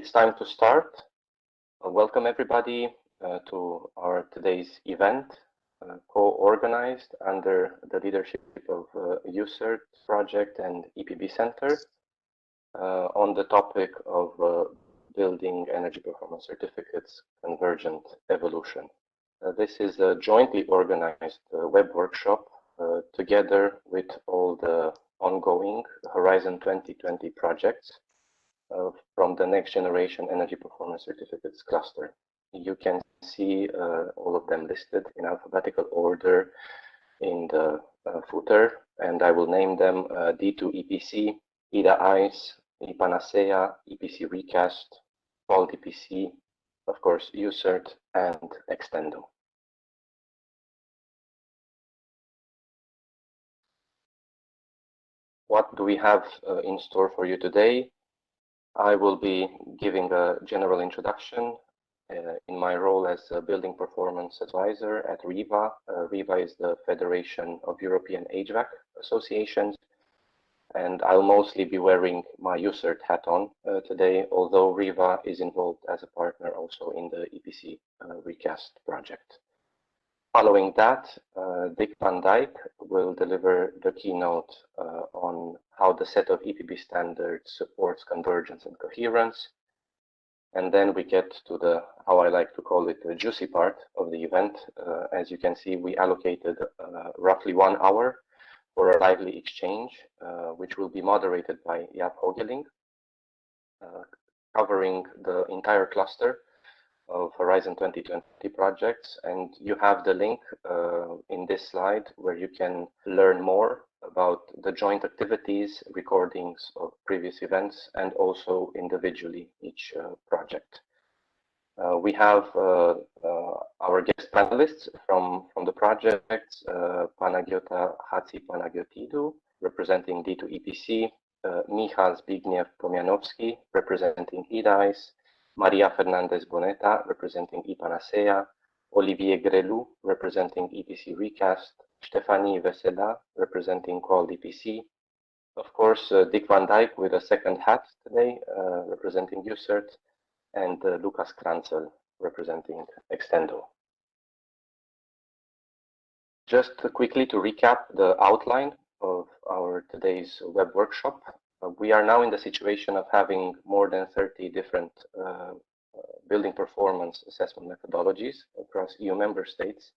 it's time to start. Welcome everybody to our today's event, co-organized under the leadership of U-CERT project and EPB Center on the topic of building energy performance certificates, convergent evolution. This is a jointly organized web workshop together with all the ongoing Horizon 2020 projects from the next generation energy performance certificates cluster. You can see all of them listed in alphabetical order in the footer, and I will name them D2EPC, EDA-ICE, ePanacea, EPC Recast, QualityPC, of course U-CERT, and Extendo. What do we have in store for you today? I will be giving a general introduction in my role as a building performance advisor at REVA. REVA is the Federation of European HVAC Associations, and I'll mostly be wearing my U-CERT hat on today, although REVA is involved as a partner also in the EPC Recast project. Following that, Dick van Dijk will deliver the keynote on how the set of EPB standards supports convergence and coherence. And then we get to the, how I like to call it, the juicy part of the event. As you can see, we allocated roughly 1 hour for a lively exchange, which will be moderated by Jaap Hogeling, covering the entire cluster of Horizon 2020 projects, and you have the link in this slide where you can learn more about the joint activities, recordings of previous events, and also individually each project. We have our guest panelists from the projects, Panagiota Hatzipanagiotidu, representing D2EPC, Michal Zbigniew Pomianowski, representing EDA-ICE, Maria Fernandez Boneta, representing ePanacea, Olivier Grelou, representing EPC Recast, Stefanie Vesela, representing QualityPC, of course, Dick van Dijk with a second hat today, representing U-CERT, and Lucas Kranzel, representing Extendo. Just quickly to recap the outline of our today's web workshop. We are now in the situation of having more than 30 different building performance assessment methodologies across EU member states.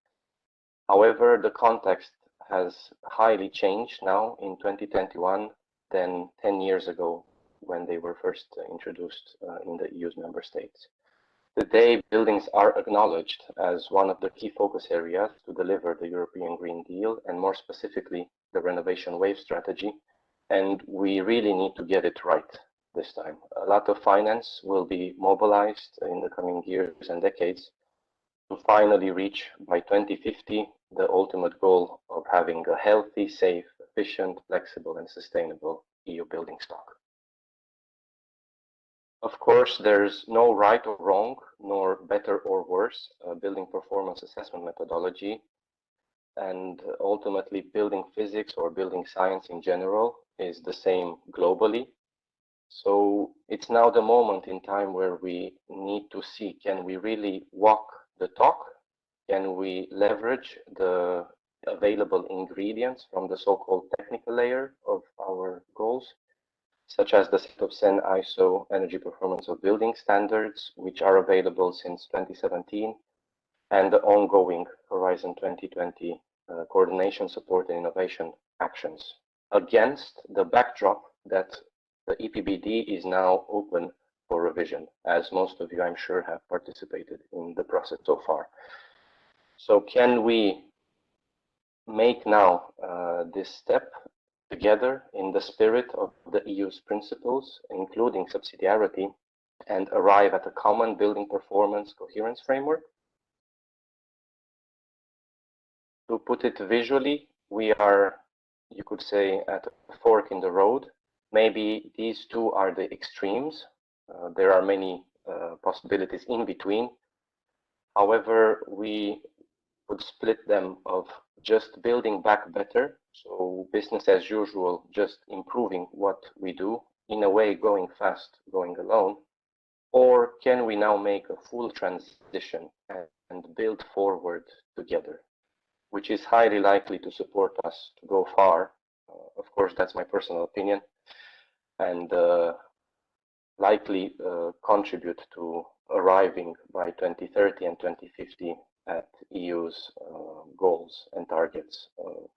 However, the context has highly changed now in 2021 than 10 years ago when they were first introduced in the EU's member states. Today, buildings are acknowledged as one of the key focus areas to deliver the European Green Deal, and more specifically, the renovation wave strategy. And we really need to get it right this time. A lot of finance will be mobilized in the coming years and decades to finally reach by 2050 the ultimate goal of having a healthy, safe, efficient, flexible, and sustainable EU building stock. Of course, there's no right or wrong, nor better or worse building performance assessment methodology. And ultimately, building physics or building science in general is the same globally. So it's now the moment in time where we need to see, can we really walk the talk? Can we leverage the available ingredients from the so-called technical layer of our goals, such as the set of CEN ISO energy performance of building standards, which are available since 2017, and the ongoing Horizon 2020 coordination, support, and innovation actions, against the backdrop that the EPBD is now open for revision, as most of you, I'm sure, have participated in the process so far. So can we make now this step together in the spirit of the EU's principles, including subsidiarity, and arrive at a common building performance coherence framework? To put it visually, we are, you could say, at a fork in the road. Maybe these two are the extremes. There are many possibilities in between. However, we would split them of just building back better, so business as usual, just improving what we do, in a way going fast, going alone, can we now make a full transition and build forward together, which is highly likely to support us to go far. Of course, that's my personal opinion, and likely contribute to arriving by 2030 and 2050 at EU's goals and targets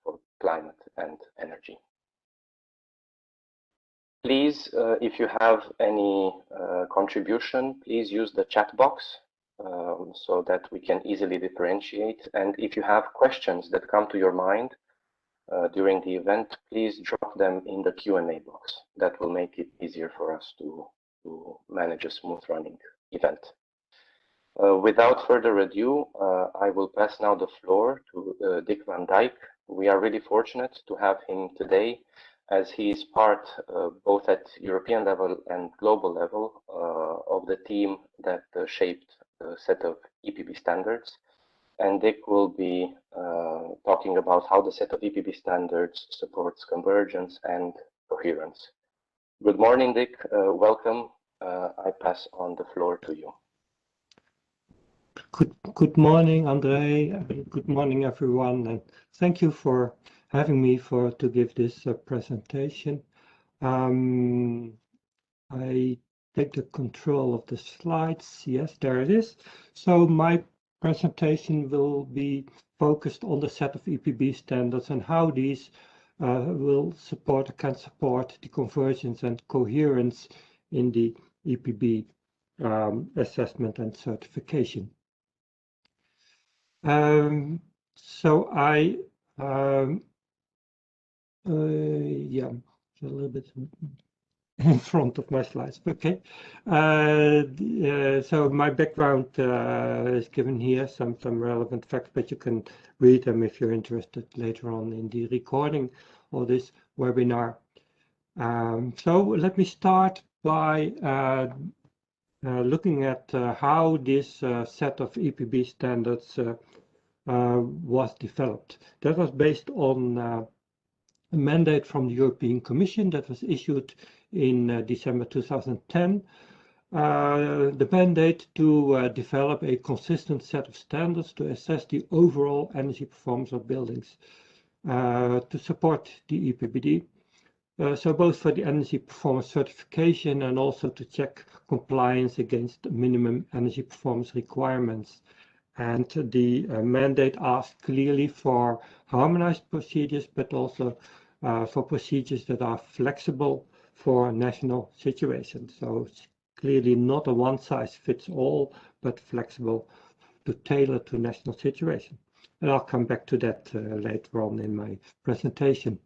for climate and energy. Please, if you have any contribution, please use the chat box so that we can easily differentiate. And if you have questions that come to your mind during the event, please drop them in the Q&A box. That will make it easier for us to manage a smooth running event. Without further ado, I will pass now the floor to Dick van Dijk. We are really fortunate to have him today, as he is part, both at European level and global level, of the team that shaped the set of EPB standards. And Dick will be talking about how the set of EPB standards supports convergence and coherence. Good morning, Dick. Welcome. I pass on the floor to you. Good morning, André. Good morning, everyone, and thank you for having me to give this presentation. I take the control of the slides. Yes, there it is. So my presentation will be focused on the set of EPB standards and how these can support the convergence and coherence in the EPB assessment and certification. So I yeah, a little bit in front of my slides. Okay. So my background is given here, some relevant facts, but you can read them if you're interested later on in the recording of this webinar. So let me start by looking at how this set of EPB standards was developed. That was based on a mandate from the European Commission that was issued in December 2010. The mandate to develop a consistent set of standards to assess the overall energy performance of buildings to support the EPBD. So both for the energy performance certification and also to check compliance against minimum energy performance requirements. And the mandate asked clearly for harmonized procedures, but also for procedures that are flexible for national situations. So it's clearly not a one-size-fits-all, but flexible to tailor to national situation. And I'll come back to that later on in my presentation.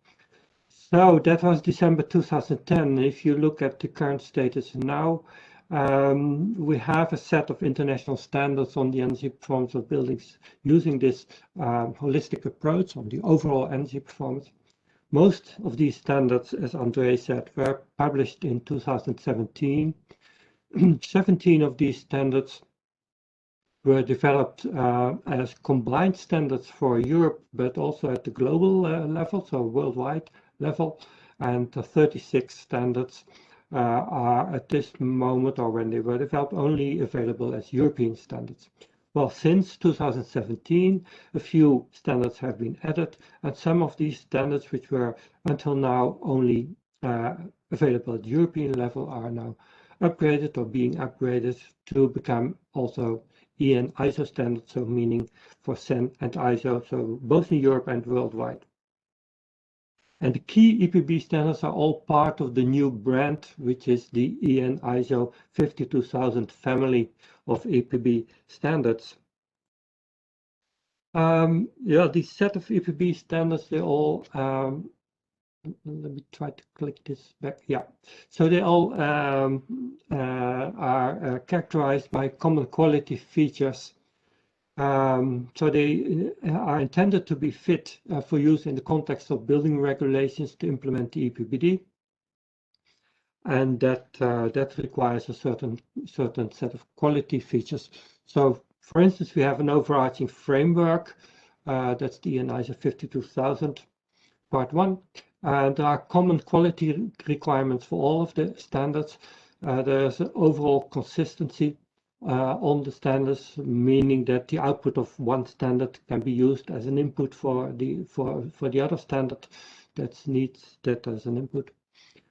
So that was December 2010. If you look at the current status now, we have a set of international standards on the energy performance of buildings using this holistic approach on the overall energy performance. Most of these standards, as André said, were published in 2017. 17 of these standards were developed as combined standards for Europe, but also at the global level, so worldwide level, and 36 standards are at this moment, or when they were developed, only available as European standards. Well, since 2017, a few standards have been added, and some of these standards, which were until now only available at European level, are now upgraded or being upgraded to become also EN ISO standards, so meaning for CEN and ISO, so both in Europe and worldwide. And the key EPB standards are all part of the new brand, which is the EN ISO 52000 family of EPB standards. Yeah, the set of EPB standards, they all, let me try to click this back. Yeah, so they all are characterized by common quality features. So they are intended to be fit for use in the context of building regulations to implement the EPBD, and that requires a certain set of quality features. So, for instance, we have an overarching framework. That's the EN ISO 52000 Part 1. There are common quality requirements for all of the standards. There's an overall consistency on the standards, meaning that the output of one standard can be used as an input for the other standard that needs that as an input.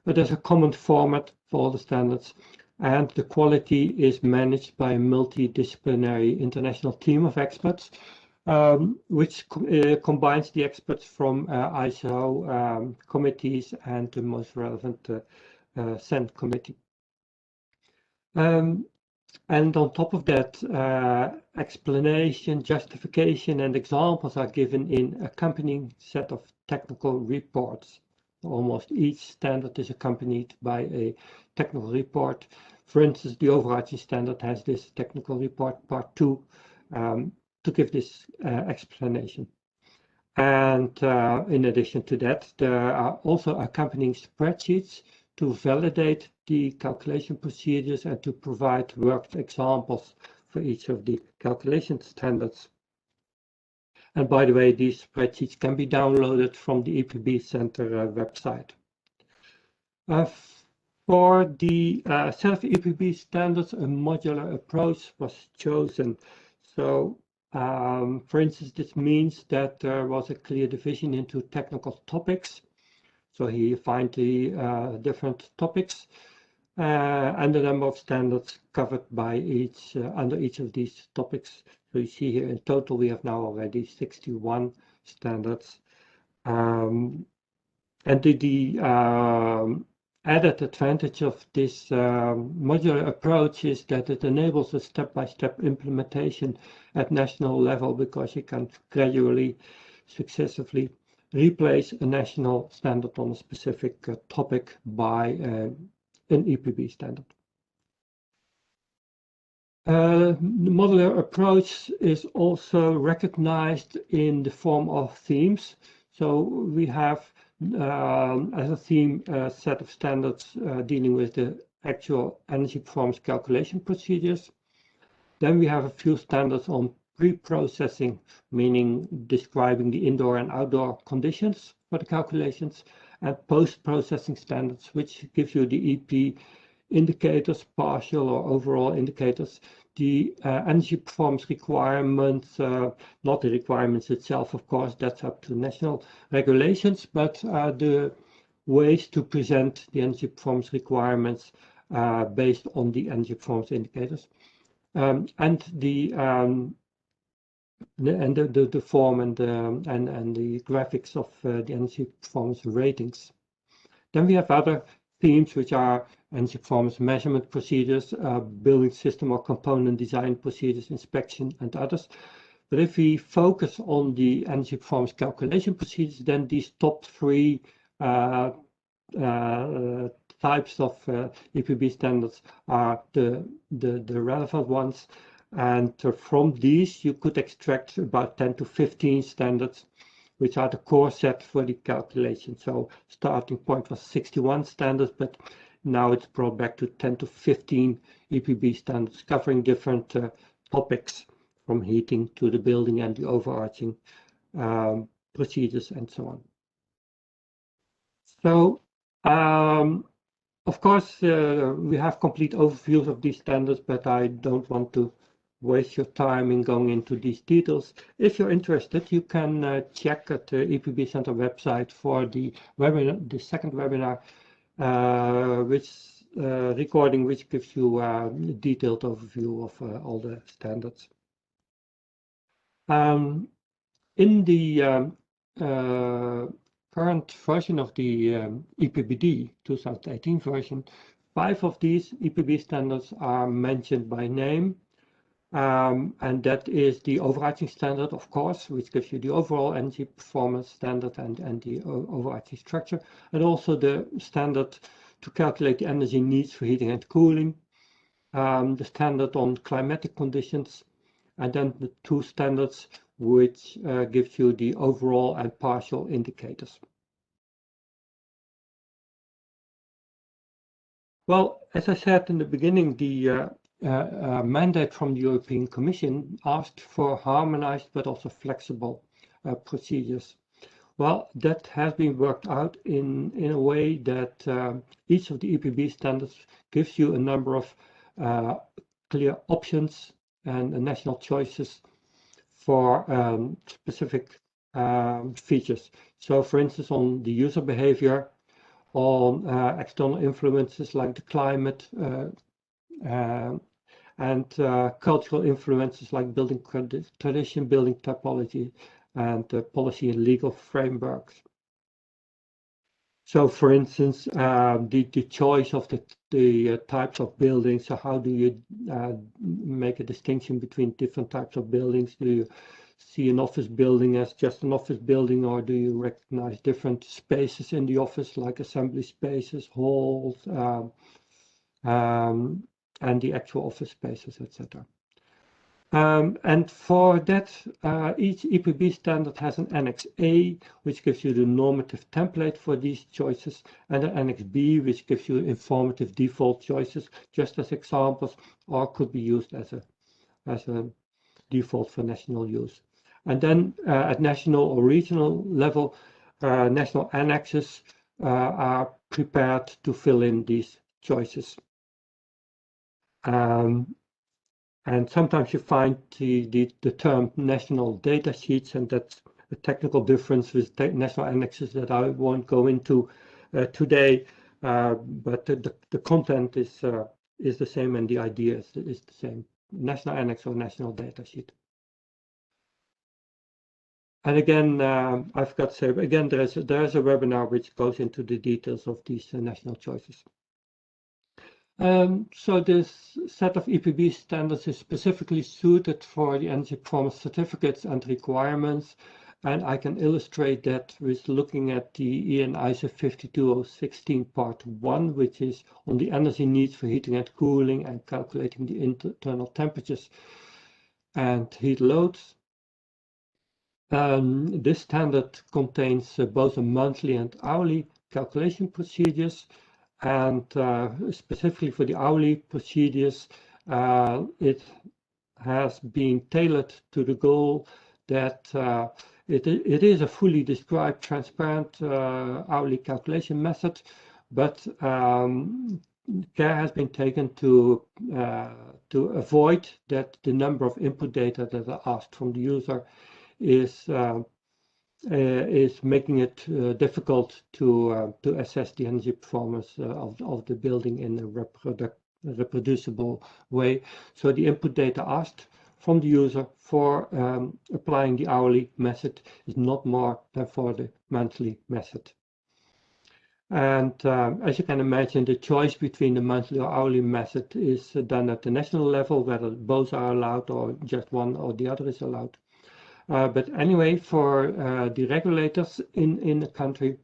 But there's a common format for all the standards, and the quality is managed by a multidisciplinary international team of experts, which combines the experts from ISO committees and the most relevant CEN committee. And on top of that, explanation, justification, and examples are given in accompanying set of technical reports. Almost each standard is accompanied by a technical report. For instance, the overarching standard has this technical report, part 2, to give this explanation. And in addition to that, there are also accompanying spreadsheets to validate the calculation procedures and to provide worked examples for each of the calculation standards. And by the way, these spreadsheets can be downloaded from the EPB Center website. For the set of EPB standards, a modular approach was chosen. So, for instance, this means that there was a clear division into technical topics. So here you find the different topics and the number of standards covered by each under each of these topics. So you see here in total we have now already 61 standards. And the added advantage of this modular approach is that it enables a step-by-step implementation at national level, because you can gradually, successively replace a national standard on a specific topic by an EPB standard. The modular approach is also recognized in the form of themes. So we have as a theme a set of standards dealing with the actual energy performance calculation procedures. Then we have a few standards on pre-processing, meaning describing the indoor and outdoor conditions for the calculations, and post-processing standards, which gives you the EP indicators, partial or overall indicators, the energy performance requirements, not the requirements itself, of course, that's up to national regulations, but the ways to present the energy performance requirements based on the energy performance indicators, and the form and the graphics of the energy performance ratings. Then we have other themes, which are energy performance measurement procedures, building system or component design procedures, inspection, and others. But if we focus on the energy performance calculation procedures, then these top 3 types of EPB standards are the relevant ones. And from these, you could extract about 10 to 15 standards, which are the core set for the calculation. So starting point was 61 standards, but now it's brought back to 10 to 15 EPB standards covering different topics, from heating to the building and the overarching procedures and so on. So, of course, we have complete overviews of these standards, but I don't want to waste your time in going into these details. If you're interested, you can check at the EPB Center website for the webinar, the second webinar, recording, which gives you a detailed overview of all the standards. In the current version of the EPBD 2018 version, 5 of these EPB standards are mentioned by name. And that is the overarching standard, of course, which gives you the overall energy performance standard and the overarching structure, and also the standard to calculate the energy needs for heating and cooling, the standard on climatic conditions, and then the 2 standards which gives you the overall and partial indicators. Well, as I said in the beginning, the mandate from the European Commission asked for harmonized but also flexible procedures. Well, that has been worked out in a way that each of the EPB standards gives you a number of clear options and national choices for specific features. So for instance, on the user behavior, on external influences like the climate and cultural influences like building tradition, building typology, and policy and legal frameworks. So for instance, the choice of the types of buildings, so how do you make a distinction between different types of buildings? Do you see an office building as just an office building, or do you recognize different spaces in the office like assembly spaces, halls, and the actual office spaces, etc. And for that, each EPB standard has an Annex A, which gives you the normative template for these choices, and an Annex B, which gives you informative default choices, just as examples, or could be used as a default for national use. And then at national or regional level, national annexes are prepared to fill in these choices. And sometimes you find the term national data sheets, and that's a technical difference with national annexes that I won't go into today, but the content is the same and the idea is the same. National annex or national data sheet. And again, I forgot to say, again, there is a webinar which goes into the details of these national choices. So this set of EPB standards is specifically suited for the energy performance certificates and requirements, and I can illustrate that with looking at the EN ISO 52016 part 1, which is on the energy needs for heating and cooling and calculating the internal temperatures and heat loads. This standard contains both a monthly and hourly calculation procedures. And specifically for the hourly procedures, it has been tailored to the goal that it is a fully described, transparent hourly calculation method, but care has been taken to avoid that the number of input data that are asked from the user is making it difficult to assess the energy performance of the building in a reproducible way. So the input data asked from the user for applying the hourly method is not more than for the monthly method. And as you can imagine, the choice between the monthly or hourly method is done at the national level, whether both are allowed or just one or the other is allowed. But anyway, for the regulators in the country,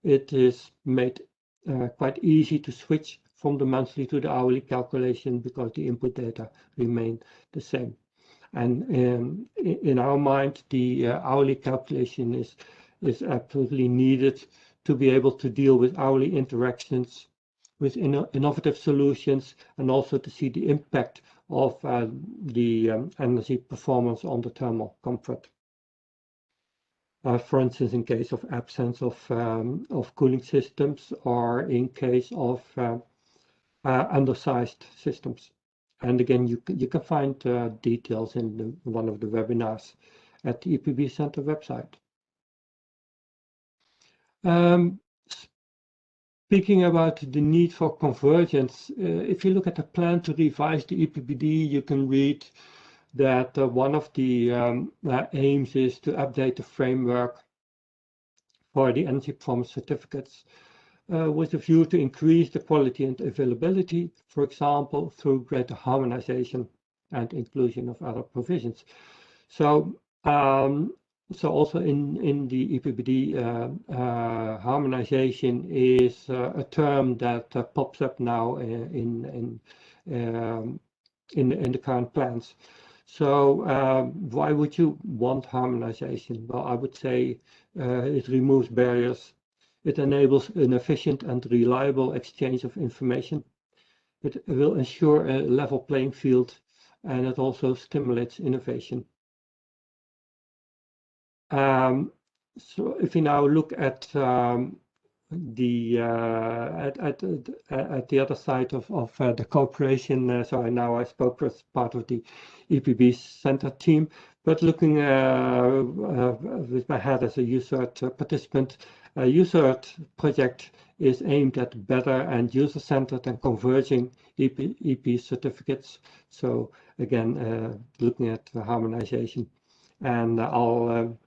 it is made quite easy to switch from the monthly to the hourly calculation because the input data remain the same. And in our mind, the hourly calculation is absolutely needed to be able to deal with hourly interactions, with innovative solutions, and also to see the impact of the energy performance on the thermal comfort. For instance, in case of absence of cooling systems, or in case of undersized systems. And again, you can find details in one of the webinars at the EPB Center website. Speaking about the need for convergence, if you look at the plan to revise the EPBD, you can read that one of the aims is to update the framework for the energy performance certificates with a view to increase the quality and availability, for example, through greater harmonization and inclusion of other provisions. So also in the EPBD, harmonization is a term that pops up now in the current plans. So why would you want harmonization? Well, I would say it removes barriers. It enables an efficient and reliable exchange of information. It will ensure a level playing field, and it also stimulates innovation. So if you now look at the other side of the cooperation. So now I spoke as part of the EPB Center team, but looking with my hat as a U-CERT participant, U-CERT project is aimed at better and user-centered and converging EP certificates. So again, looking at harmonization, and I'll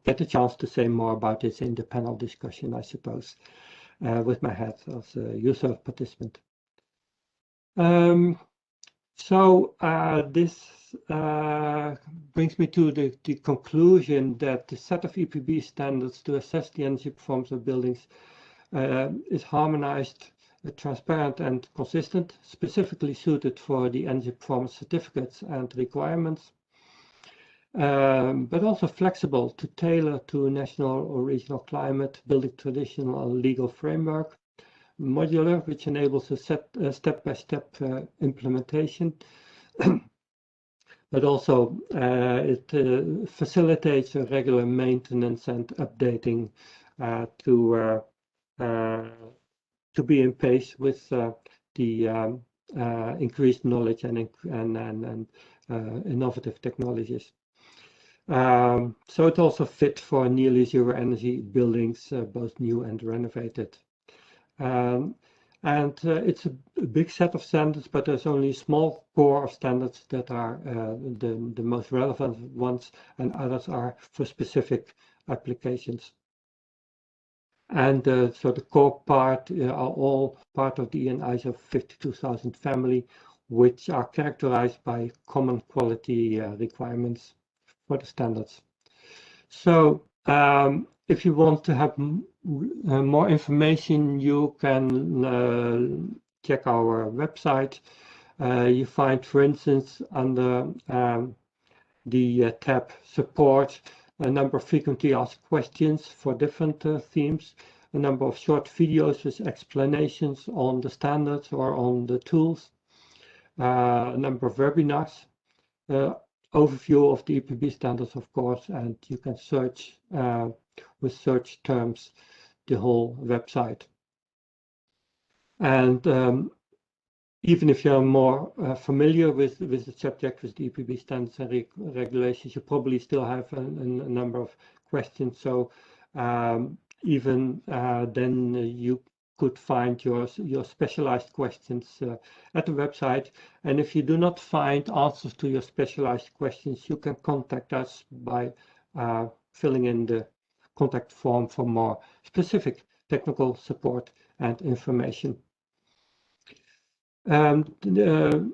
get a chance to say more about this in the panel discussion, I suppose, with my hat as a U-CERT participant. This brings me to the conclusion that the set of EPB standards to assess the energy performance of buildings is harmonized, transparent and consistent, specifically suited for the energy performance certificates and requirements, but also flexible to tailor to national or regional climate, building traditional legal framework, modular, which enables a step-by-step implementation, but also it facilitates a regular maintenance and updating to be in pace with the increased knowledge and innovative technologies. So it also fit for nearly zero energy buildings, both new and renovated. It's a big set of standards, but there's only a small core of standards that are the most relevant ones, and others are for specific applications. And so the core part are all part of the ISO 52000 family, which are characterized by common quality requirements for the standards. So if you want to have more information, you can check our website. You find, for instance, under the tab support, a number of frequently asked questions for different themes, a number of short videos with explanations on the standards or on the tools, a number of webinars, overview of the EPB standards, of course, and you can search with search terms the whole website. And even if you're more familiar with the subject, with the EPB standards and regulations, you probably still have a number of questions. So even then you could find your specialized questions at the website. And if you do not find answers to your specialized questions, you can contact us by filling in the contact form for more specific technical support and information. The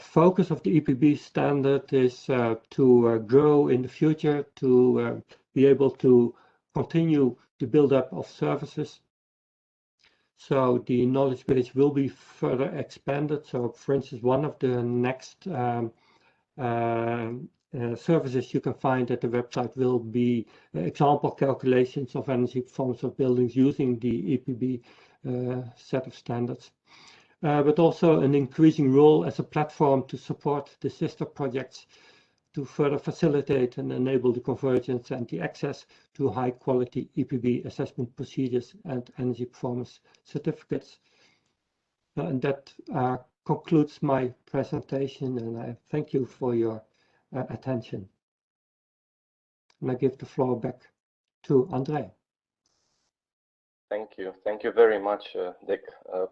focus of the EPB standard is to grow in the future, to be able to continue the build-up of services. So the knowledge base will be further expanded. So, for instance, one of the next services you can find at the website will be example calculations of energy performance of buildings using the EPB set of standards, but also an increasing role as a platform to support the sister projects to further facilitate and enable the convergence and the access to high quality EPB assessment procedures and energy performance certificates. And that concludes my presentation, and I thank you for your attention. And I give the floor back to André. Thank you. Thank you very much, Dick,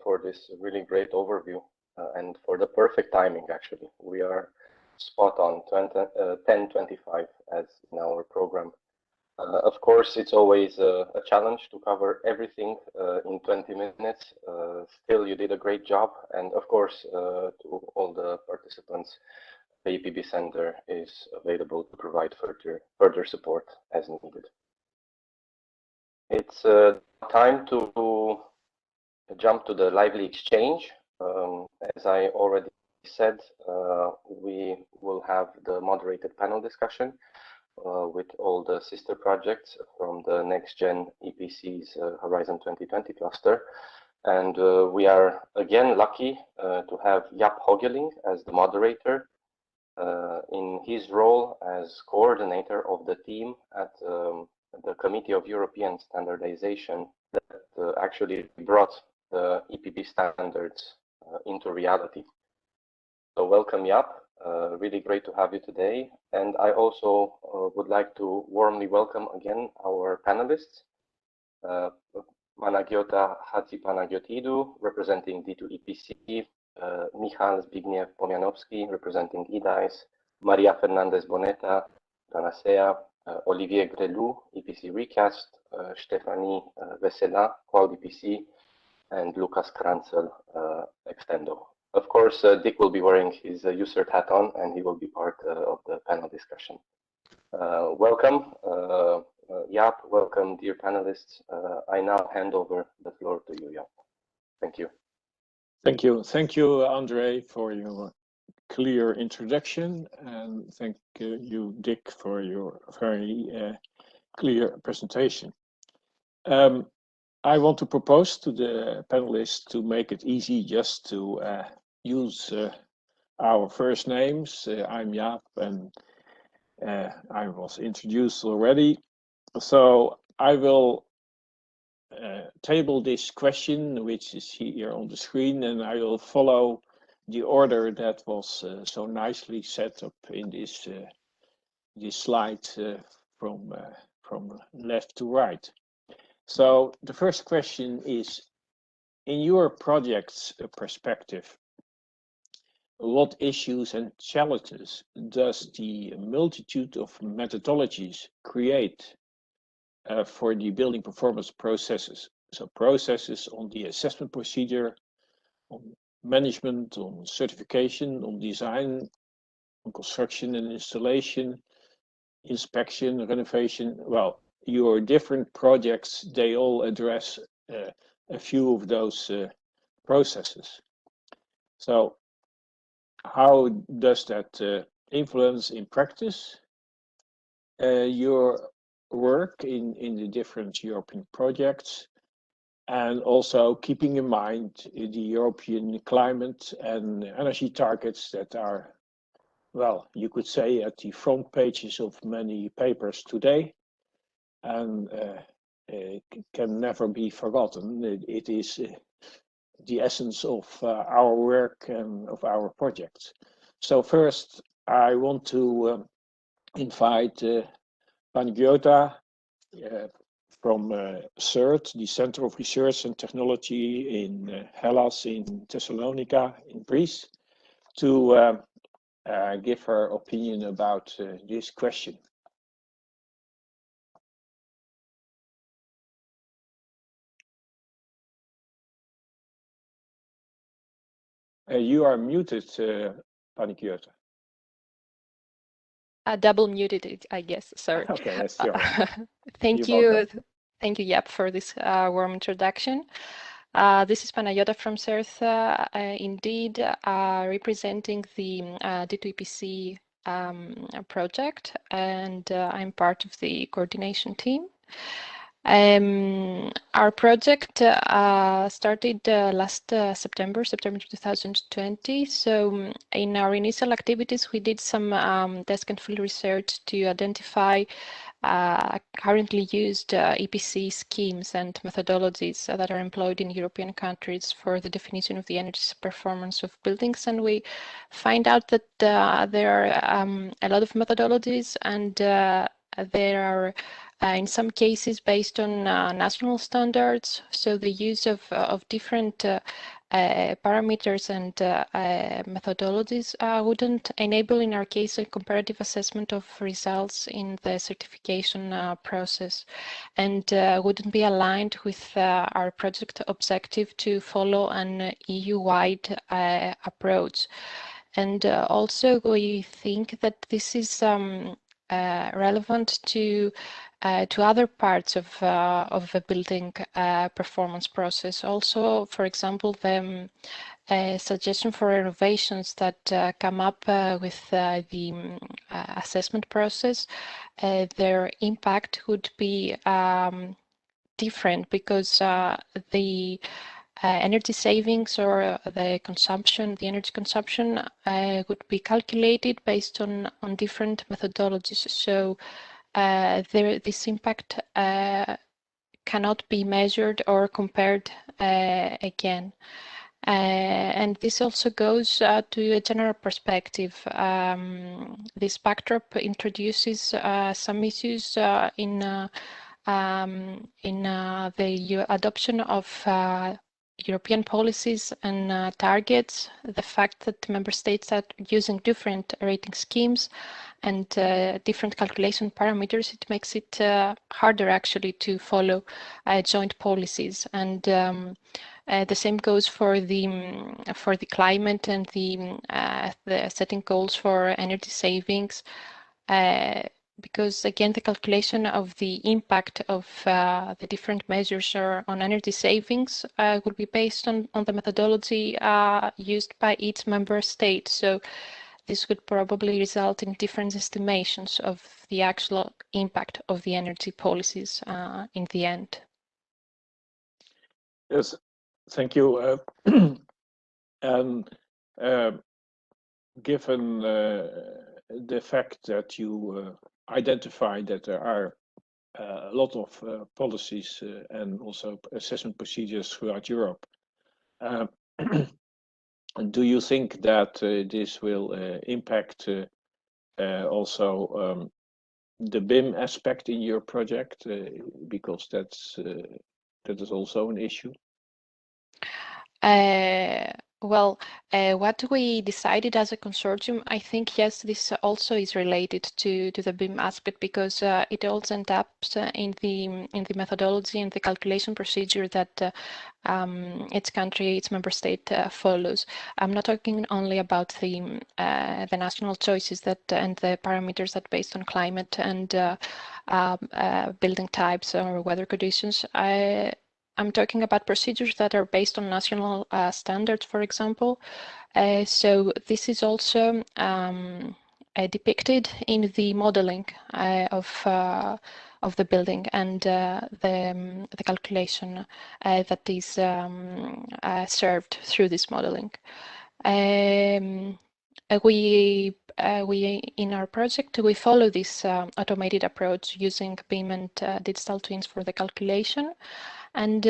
for this really great overview and for the perfect timing, actually. We are spot on 10:25 as in our program. Of course, it's always a challenge to cover everything in 20 minutes. Still, you did a great job. And of course, to all the participants, the EPB Center is available to provide further support as needed. It's time to jump to the lively exchange. As I already said, we will have the moderated panel discussion with all the sister projects from the Next Gen EPC's Horizon 2020 cluster. And we are again lucky to have Jaap Hogeling as the moderator in his role as coordinator of the team at the Committee of European Standardization that actually brought the EPB standards into reality. So welcome, Jaap. Really great to have you today. And I also would like to warmly welcome again our panelists. Panagiota Hatzipanagiotidu, representing D2EPC, Michal Zbigniew Pomianowski, representing EDICE, Maria Fernandez Boneta, Panacea, Olivier Grelou, EPC Recast, Stephanie Vesela, QualityPC, and Lucas Kranzel, Extendo. Of course, Dick will be wearing his U-CERT hat on, and he will be part of the panel discussion. Welcome, Jaap. Welcome, dear panelists. I now hand over the floor to you, Jaap. Thank you. Thank you. Thank you, Andre, for your clear introduction, and thank you, Dick, for your very clear presentation. I want to propose to the panelists to make it easy just to use our first names. I'm Jaap, and I was introduced already. So I will table this question, which is here on the screen, and I will follow the order that was so nicely set up in this this slide from left to right. So the first question is, in your project's perspective, what issues and challenges does the multitude of methodologies create for the building performance processes? So processes on the assessment procedure, on management, on certification, on design, on construction and installation, inspection, renovation. Well, your different projects, they all address a few of those processes. So how does that influence in practice your work in the different European projects, and also keeping in mind the European climate and energy targets that are, well, you could say, at the front pages of many papers today, and can never be forgotten. It is the essence of our work and of our projects. So first, I want to invite Panagiota from CERT, the Center of Research and Technology in Hellas, in Thessalonica, in Greece, to give her opinion about this question. You are muted, Panagiota. Double muted, I guess. Sorry. Okay, that's yours. Thank you. Thank you, Jaap, for this warm introduction. This is Panagiota from CERT, indeed, representing the D2EPC project, and I'm part of the coordination team. Our project started last September 2020. So in our initial activities, we did some desk and field research to identify currently used EPC schemes and methodologies that are employed in European countries for the definition of the energy performance of buildings. And we find out that there are a lot of methodologies, and there are in some cases based on national standards. So the use of different parameters and methodologies wouldn't enable, in our case, a comparative assessment of results in the certification process, and wouldn't be aligned with our project objective to follow an EU-wide approach. And also we think that this is relevant to other parts of the building performance process. Also, for example, the suggestion for renovations that come up with the assessment process, their impact would be different, because the energy savings or the energy consumption would be calculated based on different methodologies. So this impact cannot be measured or compared again. And this also goes to a general perspective. This backdrop introduces some issues in the adoption of European policies and targets, the fact that member states are using different rating schemes and different calculation parameters, it makes it harder actually to follow joint policies. And the same goes for the climate and the setting goals for energy savings. Because again, the calculation of the impact of the different measures on energy savings will be based on the methodology used by each member state. So this would probably result in different estimations of the actual impact of the energy policies in the end. Yes, thank you. And given the fact that you identified that there are a lot of policies and also assessment procedures throughout Europe, do you think that this will impact also the BIM aspect in your project, because that is also an issue? Well, what we decided as a consortium, I think, yes, this also is related to the BIM aspect, because it also ends up in the methodology and the calculation procedure that each country, each member state follows. I'm not talking only about the national choices that and the parameters that based on climate and building types or weather conditions. I'm talking about procedures that are based on national standards, for example. So this is also depicted in the modeling of the building and the calculation that is served through this modeling. We in our project, we follow this automated approach using BIM and digital twins for the calculation. And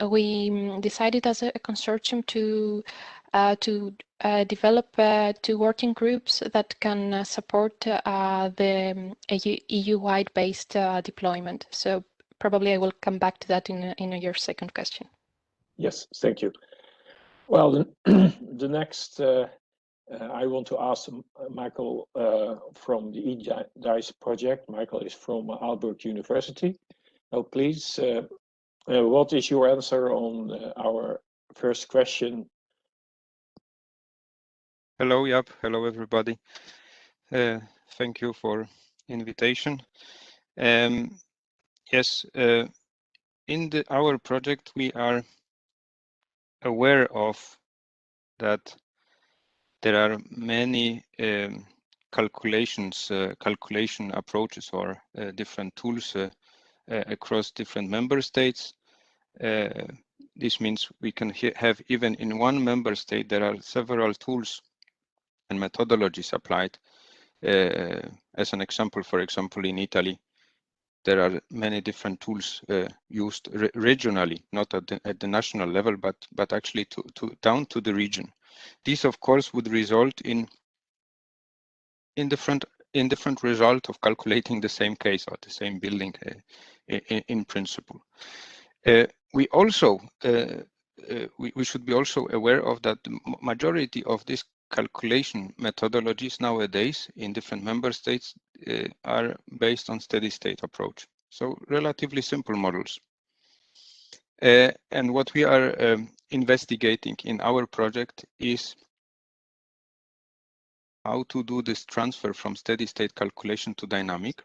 we decided as a consortium to develop 2 working groups that can support the EU-wide based deployment. So probably I will come back to that in your second question. Yes, thank you. Well, the next I want to ask Michael from the EDICE project. Michael is from Aalborg University. Now, please, what is your answer on our first question? Hello, Jaap. Hello, everybody. Thank you for invitation. Yes, in our project, we are aware of that there are many calculation approaches or different tools across different member states. This means we can have, even in one member state, there are several tools and methodologies applied. As an example, for example, in Italy, there are many different tools used regionally, not at the national level, but actually down to the region. This, of course, would result in different result of calculating the same case or the same building in principle. We also we should be also aware of that the majority of these calculation methodologies nowadays in different member states are based on steady state approach, so relatively simple models. And what we are investigating in our project is how to do this transfer from steady state calculation to dynamic,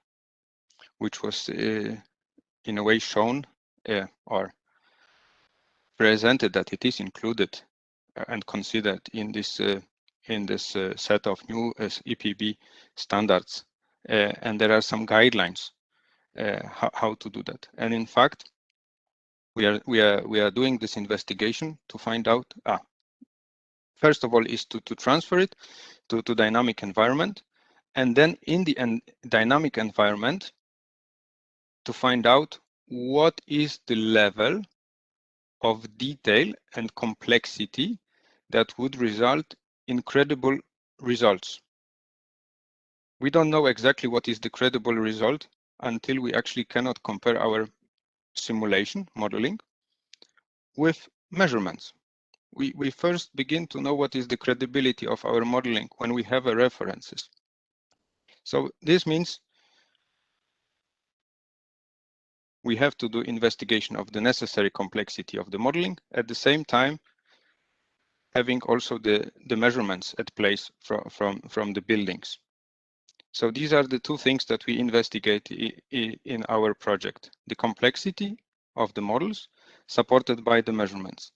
which was in a way shown or presented that it is included and considered in this set of new EPB standards, and there are some guidelines how to do that. And in fact, we are doing this investigation to find out. First of all, is to transfer it to dynamic environment, and then in the dynamic environment to find out what is the level of detail and complexity that would result in credible results. We don't know exactly what is the credible result until we actually cannot compare our simulation modeling with measurements. We first begin to know what is the credibility of our modeling when we have references. So this means we have to do investigation of the necessary complexity of the modeling, at the same time having also the measurements at place from the buildings. So these are the two things that we investigate in our project: the complexity of the models supported by the measurements.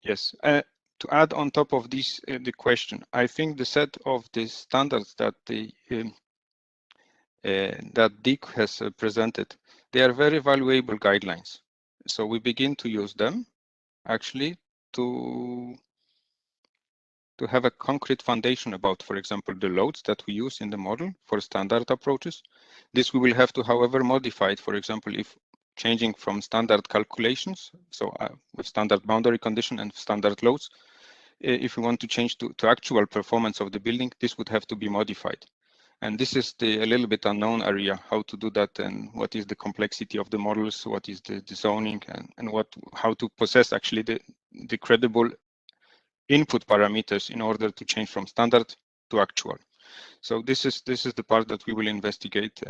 Yes, to add on top of this the question, I think the set of the standards that that Dick has presented, they are very valuable guidelines. So we begin to use them actually to have a concrete foundation about, for example, the loads that we use in the model for standard approaches. This we will have to, however, modify it, for example, if changing from standard calculations, so with standard boundary condition and standard loads, if we want to change to actual performance of the building, this would have to be modified. And this is a little bit unknown area, how to do that, and what is the complexity of the models, what is the zoning, and how to possess actually the credible input parameters in order to change from standard to actual. So this is the part that we will investigate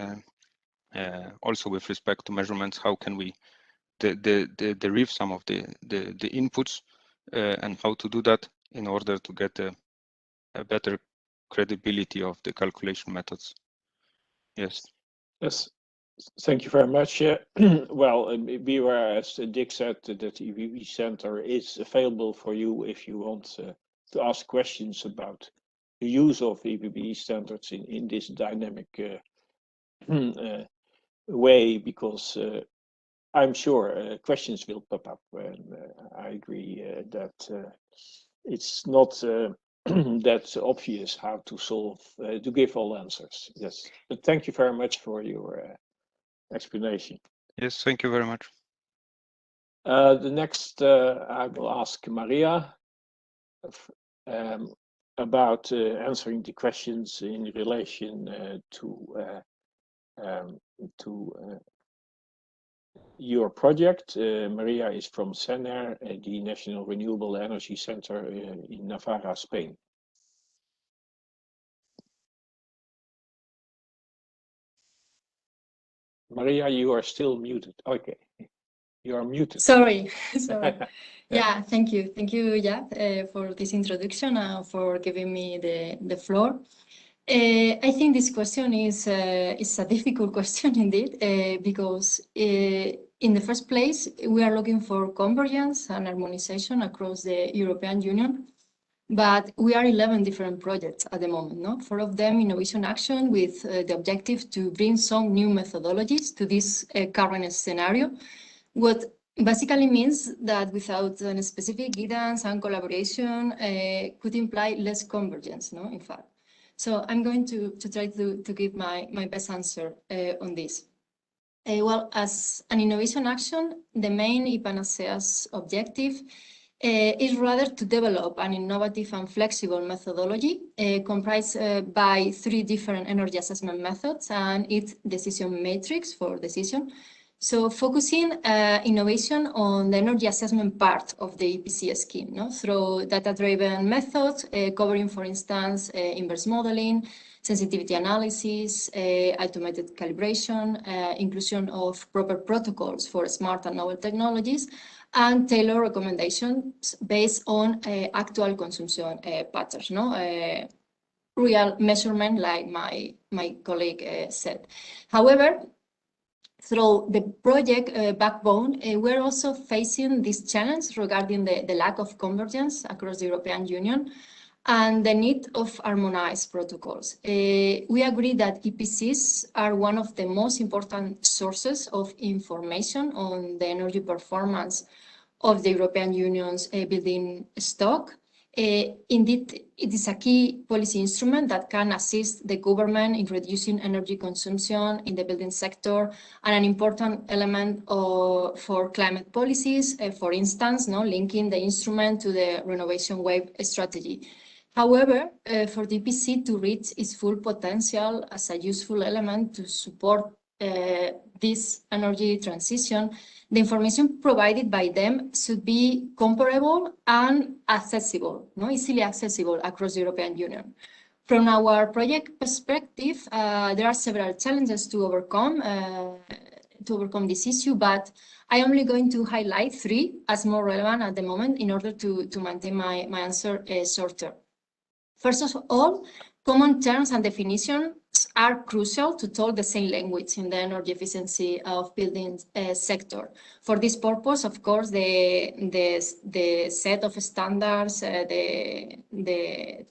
also with respect to measurements. How can we derive some of the inputs and how to do that in order to get a better credibility of the calculation methods. Yes. Yes. Thank you very much. Well, beware, as Dick said, that the EPB Center is available for you if you want to ask questions about the use of EPB standards in this dynamic way, because I'm sure questions will pop up, and I agree that it's not that obvious how to solve, to give all answers. Yes, but thank you very much for your explanation. Yes, thank you very much. The next, I will ask Maria about answering the questions in relation to your project. Maria is from CENER, the National Renewable Energy Center in Navarra, Spain. Maria, you are still muted. Okay, you are muted. Sorry. Yeah, thank you, yeah, for this introduction and for giving me the floor. I think this question is a difficult question indeed, because in the first place we are looking for convergence and harmonization across the European Union. But we are 11 different projects at the moment, no? 4 of them innovation action with the objective to bring some new methodologies to this current scenario. What basically means that without a specific guidance and collaboration could imply less convergence, no? In fact. So I'm going to try to give my best answer on this. Well, as an innovation action, the main IPANASEA's objective is rather to develop an innovative and flexible methodology comprised by 3 different energy assessment methods and its decision matrix for decision. So focusing innovation on the energy assessment part of the EPC scheme, no? Through data-driven methods covering, for instance, inverse modeling, sensitivity analysis, automated calibration, inclusion of proper protocols for smart and novel technologies, and tailor recommendations based on actual consumption patterns, no? Real measurement, like my colleague said. However, through the project backbone, we're also facing this challenge regarding the lack of convergence across the European Union and the need of harmonized protocols. We agree that EPCs are one of the most important sources of information on the energy performance of the European Union's building stock. Indeed, it is a key policy instrument that can assist the government in reducing energy consumption in the building sector, and an important element for climate policies, for instance, linking the instrument to the renovation wave strategy. However, for the EPC to reach its full potential as a useful element to support this energy transition, the information provided by them should be comparable and accessible, easily accessible across the European Union. From our project perspective, there are several challenges to overcome this issue, but I am only going to highlight 3 as more relevant at the moment in order to maintain my answer shorter. First of all, common terms and definitions are crucial to talk the same language in the energy efficiency of building sector. For this purpose, of course, the set of standards, the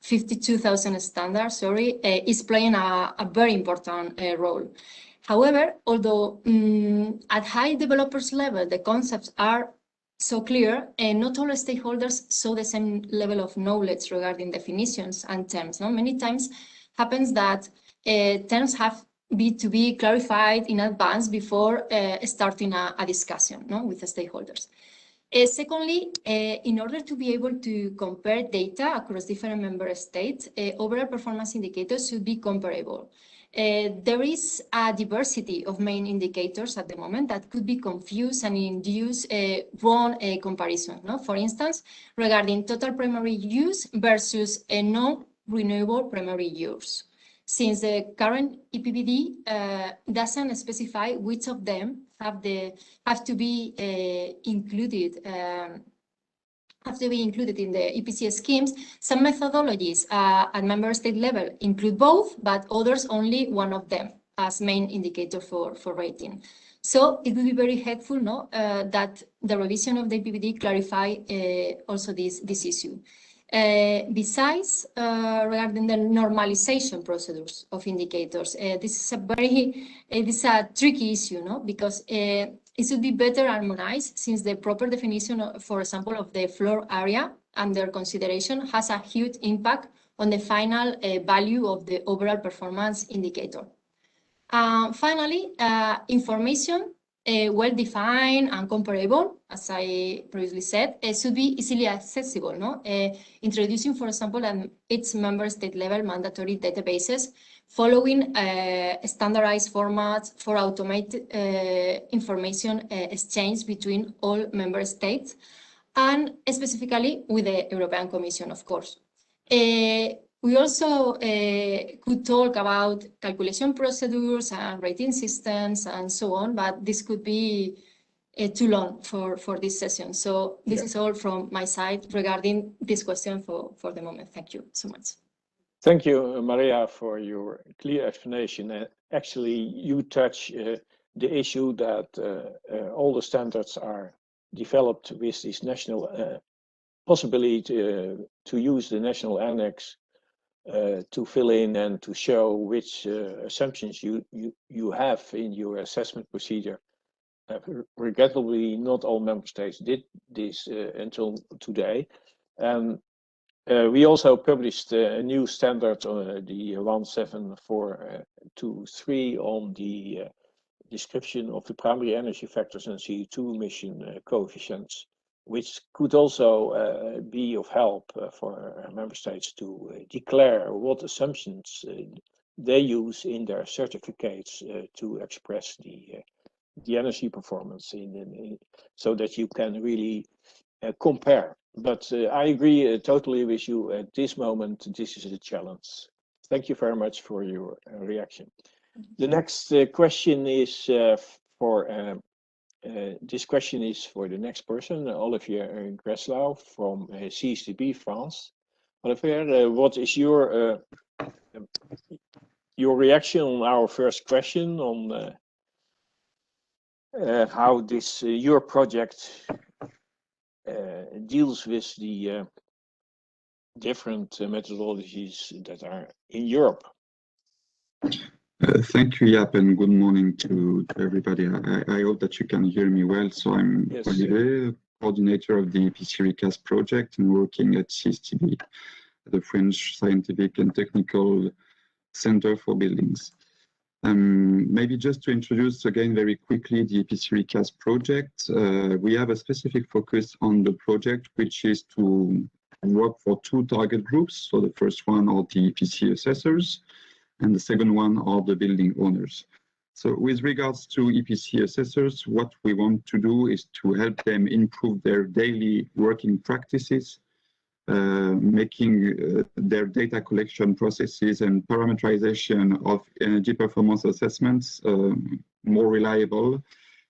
52,000 standards, is playing a very important role. However, although at high developers level, the concepts are so clear, and not all stakeholders show the same level of knowledge regarding definitions and terms. Many times happens that terms have to be clarified in advance before starting a discussion with the stakeholders. Secondly, in order to be able to compare data across different member states, overall performance indicators should be comparable. There is a diversity of main indicators at the moment that could be confused and induce a wrong comparison. For instance, regarding total primary use versus a non-renewable primary use. Since the current EPBD doesn't specify which of them have to be included in the EPC schemes, some methodologies at member state level include both, but others only one of them as main indicator for rating. So it will be very helpful that the revision of the EPBD clarify also this issue. Besides, regarding the normalization procedures of indicators, this is a tricky issue, because it should be better harmonized, since the proper definition, for example, of the floor area under consideration has a huge impact on the final value of the overall performance indicator. Finally, information well-defined and comparable, as I previously said, should be easily accessible. Introducing, for example, at its member state level mandatory databases, following standardized formats for automated information exchange between all member states, and specifically with the European Commission, of course. We also could talk about calculation procedures and rating systems and so on, but this could be too long for this session. So this is all from my side regarding this question for the moment. Thank you so much. Thank you, Maria, for your clear explanation. Actually, you touch the issue that all the standards are developed with this national possibility to use the national annex to fill in and to show which assumptions you have in your assessment procedure. Regrettably, not all member states did this until today. We also published a new standard, the 17423, on the description of the primary energy factors and CO2 emission coefficients, which could also be of help for member states to declare what assumptions they use in their certificates to express the energy performance so that you can really compare. But I agree totally with you. At this moment, this is a challenge. Thank you very much for your reaction. The next question is this question is for the next person, Olivier Greslau from CSTB France. Olivier, what is your reaction on our first question on how this your project deals with the different methodologies that are in Europe? Thank you, Jaap, and good morning to everybody. I hope that you can hear me well. So I'm Olivier, coordinator of the EPC Recast project and working at CSTB, the French Scientific and Technical Center for Buildings. Maybe just to introduce again very quickly the EPC Recast project, we have a specific focus on the project, which is to work for two target groups. So the first one are the EPC assessors, and the second one are the building owners. So with regards to EPC assessors, what we want to do is to help them improve their daily working practices, making their data collection processes and parameterization of energy performance assessments more reliable,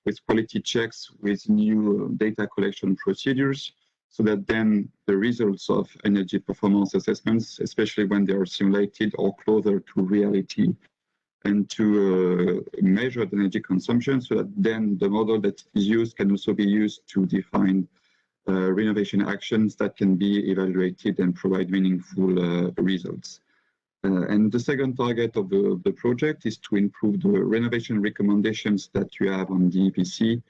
with quality checks, with new data collection procedures, so that then the results of energy performance assessments, especially when they are simulated, are closer to reality, and to measure the energy consumption, so that then the model that is used can also be used to define renovation actions that can be evaluated and provide meaningful results. And the second target of the project is to improve the renovation recommendations that you have on the EPC,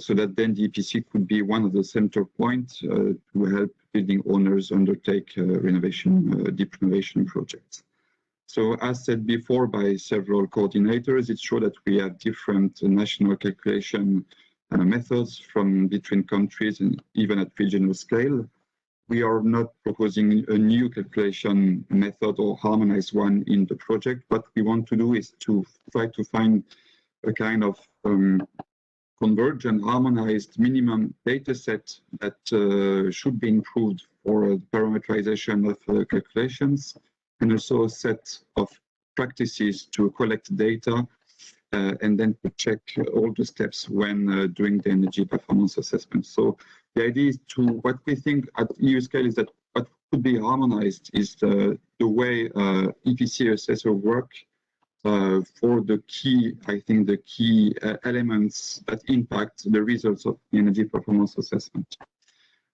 so that then the EPC could be one of the center points to help building owners undertake deep renovation projects. So as said before by several coordinators, it's true that we have different national calculation methods from between countries and even at regional scale. We are not proposing a new calculation method or harmonized one in the project. What we want to do is to try to find a kind of convergent, harmonized minimum data set that should be improved for parameterization of calculations, and also a set of practices to collect data and then to check all the steps when doing the energy performance assessment. So the idea is to, what we think at EU scale is that what could be harmonized is the way EPC assessor work for the key, I think the key elements that impact the results of the energy performance assessment.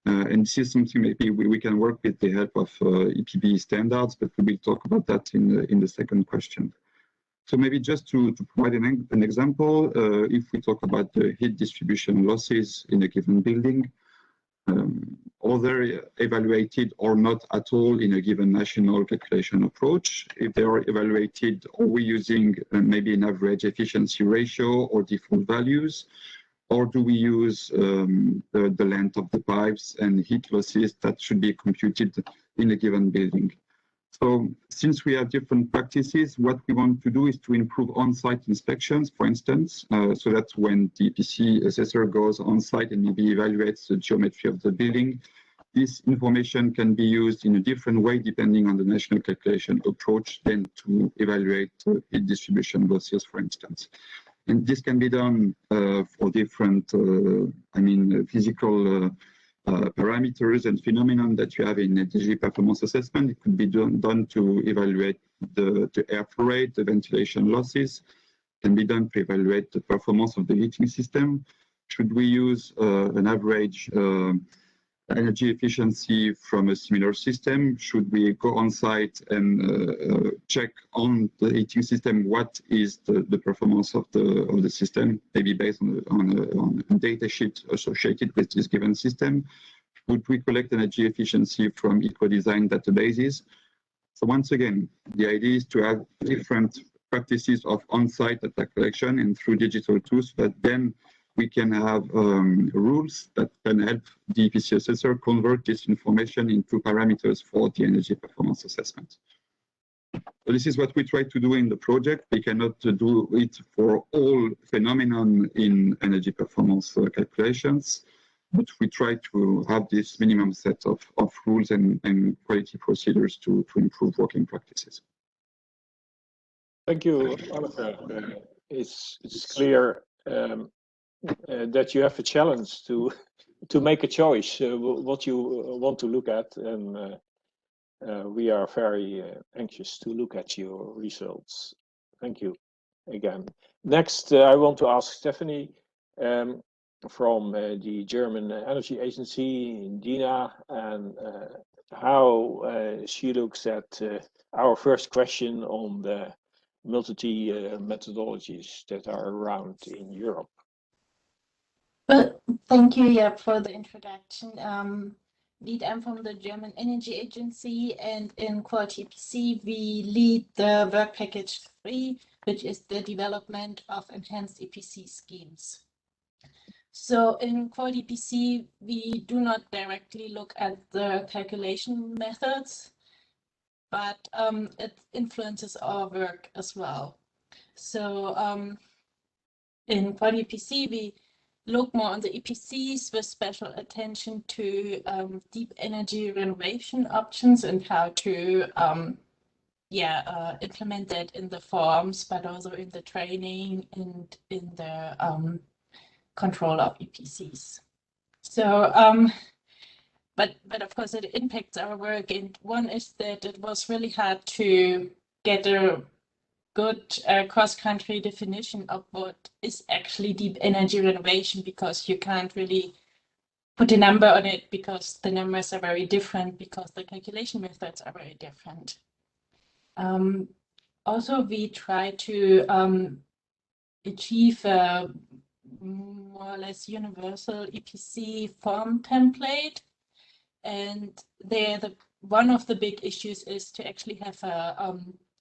And this is something maybe we can work with the help of EPB standards, but we will talk about that in the second question. So maybe just to provide an example, if we talk about the heat distribution losses in a given building, either evaluated or not at all in a given national calculation approach. If they are evaluated, are we using maybe an average efficiency ratio or default values? Or do we use the length of the pipes and heat losses that should be computed in a given building? So since we have different practices, what we want to do is to improve on-site inspections, for instance, so that when the EPC assessor goes on-site and maybe evaluates the geometry of the building, this information can be used in a different way depending on the national calculation approach than to evaluate heat distribution losses, for instance. And this can be done for different, physical parameters and phenomenon that you have in energy performance assessment. It could be done to evaluate the airflow rate, the ventilation losses. It can be done to evaluate the performance of the heating system. Should we use an average energy efficiency from a similar system? Should we go on site and check on the heating system what is the performance of the system, maybe based on a data sheet associated with this given system? Would we collect energy efficiency from eco-design databases? So once again, the idea is to have different practices of on-site data collection and through digital tools, but then we can have rules that can help the EPC assessor convert this information into parameters for the energy performance assessment. So this is what we try to do in the project. We cannot do it for all phenomenon in energy performance calculations, but we try to have this minimum set of rules and quality procedures to improve working practices. Thank you, Oliver. It's clear that you have a challenge to make a choice what you want to look at, and we are very anxious to look at your results. Thank you again. Next, I want to ask Stephanie from the German Energy Agency, DINA, and how she looks at our first question on the multi methodologies that are around in Europe. Well, thank you, Jaap, for the introduction. Indeed, I'm from the German Energy Agency, and in QualityPC, we lead the work package 3, which is the development of enhanced EPC schemes. So in QualityPC, we do not directly look at the calculation methods, but it influences our work as well. So in QualityPC, we look more on the EPCs with special attention to deep energy renovation options and how to implement that in the forms, but also in the training and in the control of EPCs. So, but of course it impacts our work, and one is that it was really hard to get a good cross-country definition of what is actually deep energy renovation, because you can't really put a number on it because the numbers are very different, because the calculation methods are very different. Also, we try to achieve a more or less universal EPC form template, and there one of the big issues is to actually have a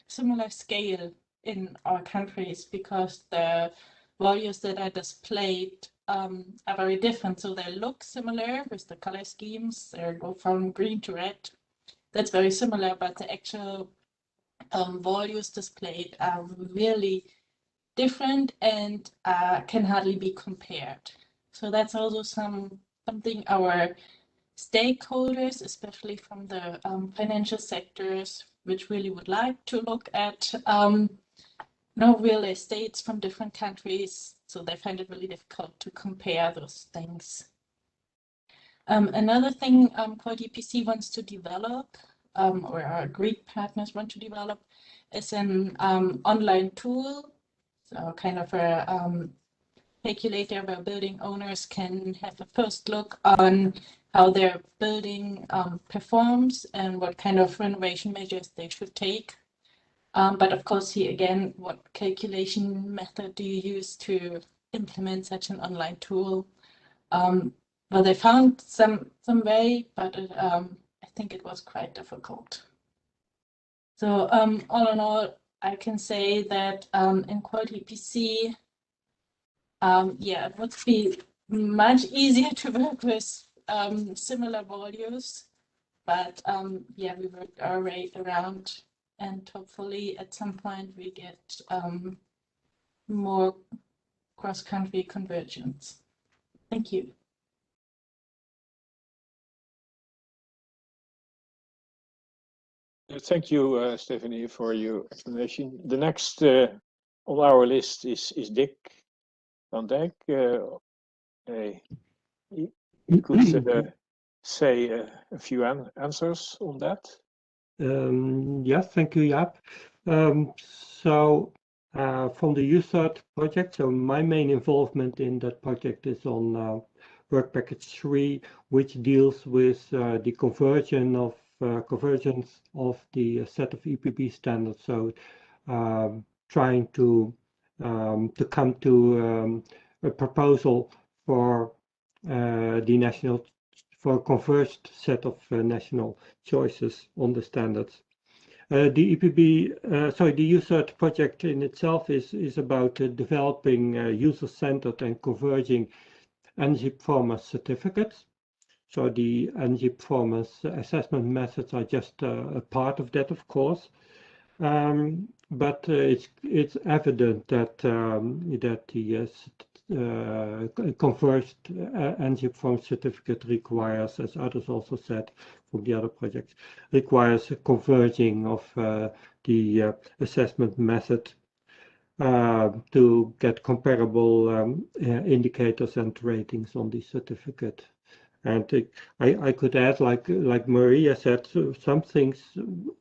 similar scale in our countries, because the values that are displayed are very different. So they look similar with the color schemes, they go from green to red. That's very similar, but the actual values displayed are really different and can hardly be compared. So that's also something our stakeholders, especially from the financial sectors, which really would like to look at real estates from different countries, so they find it really difficult to compare those things. Another thing QualityPC wants to develop, or our Greek partners want to develop, is an online tool, so kind of a calculator where building owners can have a first look on how their building performs and what kind of renovation measures they should take. But of course, here again, what calculation method do you use to implement such an online tool? Well, they found some way, but I think it was quite difficult. So all in all, I can say that in QualityPC, it would be much easier to work with similar values, but we worked our way around, and hopefully at some point we get more cross-country convergence. Thank you. Thank you, Stephanie, for your explanation. The next on our list is Dick van Dijk. You could say a few answers on that. Yes, thank you, Jaap. From the U-CERT project, so my main involvement in that project is on work package 3, which deals with the convergence of the set of EPB standards. So trying to come to a proposal for for a converged set of national choices on the standards. The U-CERT project in itself is about developing user-centered and converging energy performance certificates. So the energy performance assessment methods are just a part of that, of course. But it's evident that the converged energy performance certificate requires, as others also said from the other projects, requires a converging of the assessment method to get comparable indicators and ratings on the certificate. And I could add, like Maria said, some things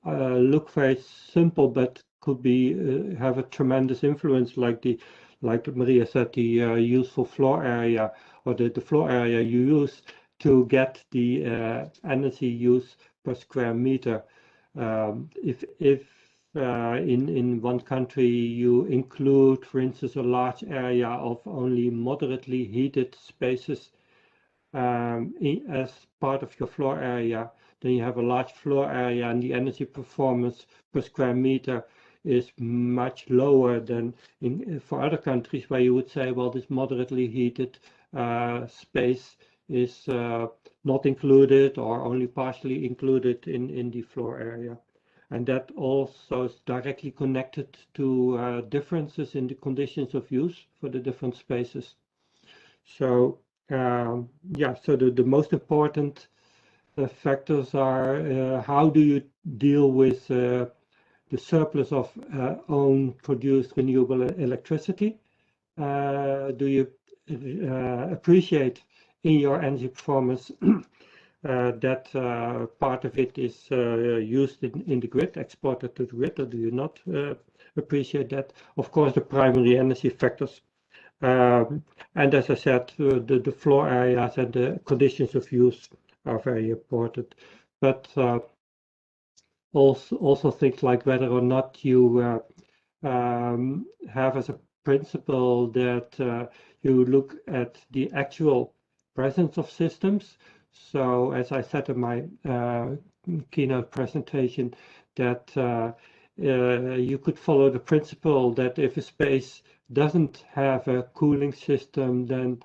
look very simple, but could be have a tremendous influence, like Maria said, the useful floor area, or the floor area you use to get the energy use per square meter. If in one country you include, for instance, a large area of only moderately heated spaces as part of your floor area, then you have a large floor area and the energy performance per square meter is much lower than for other countries where you would say, well, this moderately heated space is not included or only partially included in the floor area. And that also is directly connected to differences in the conditions of use for the different spaces. So yeah, so the most important factors are how do you deal with the surplus of own produced renewable electricity? Do you appreciate in your energy performance that part of it is used in the grid, exported to the grid, or do you not appreciate that? Of course, the primary energy factors. And as I said, the floor areas and the conditions of use are very important. But also things like whether or not you have as a principle that you look at the actual presence of systems. So as I said in my keynote presentation, that you could follow the principle that if a space doesn't have a cooling system, then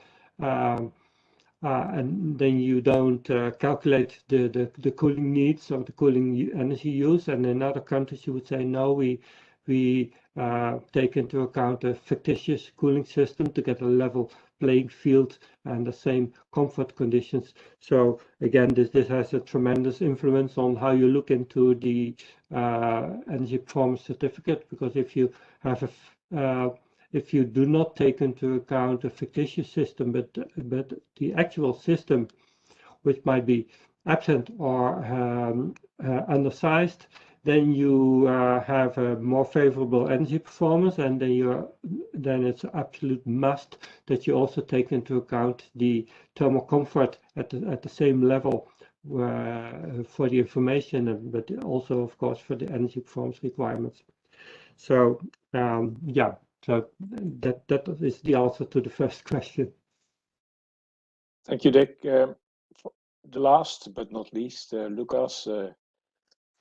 and then you don't calculate the cooling needs or the cooling energy use. And in other countries, you would say no, we take into account a fictitious cooling system to get a level playing field and the same comfort conditions. So again, this has a tremendous influence on how you look into the energy performance certificate, because if you have if you do not take into account a fictitious system, but the actual system, which might be absent or undersized, then you have a more favorable energy performance, and then it's an absolute must that you also take into account the thermal comfort at the same level for the information, but also, of course, for the energy performance requirements. So yeah, so that is the answer to the first question. Thank you, Dick. The last but not least, Lucas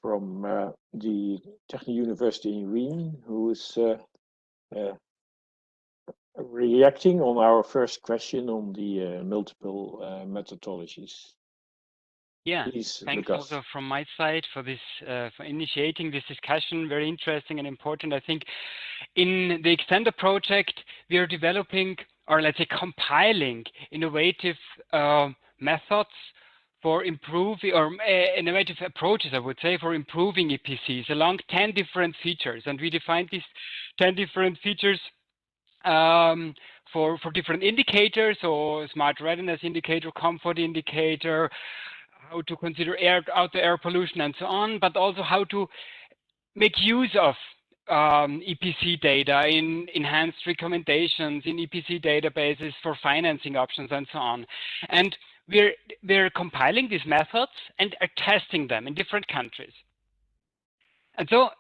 from the Technical University in Wien, who is reacting on our first question on the multiple methodologies. Yeah, please, thanks Lucas. also from my side for this, for initiating this discussion. Very interesting and important. I think in the Extendo project, we are developing, or let's say compiling, innovative methods for improving, or innovative approaches, I would say, for improving EPCs along 10 different features. And we defined these 10 different features for different indicators, or smart readiness indicator, comfort indicator, how to consider outer air pollution and so on, but also how to make use of EPC data in enhanced recommendations, in EPC databases for financing options and so on. And we're compiling these methods and are testing them in different countries. And so,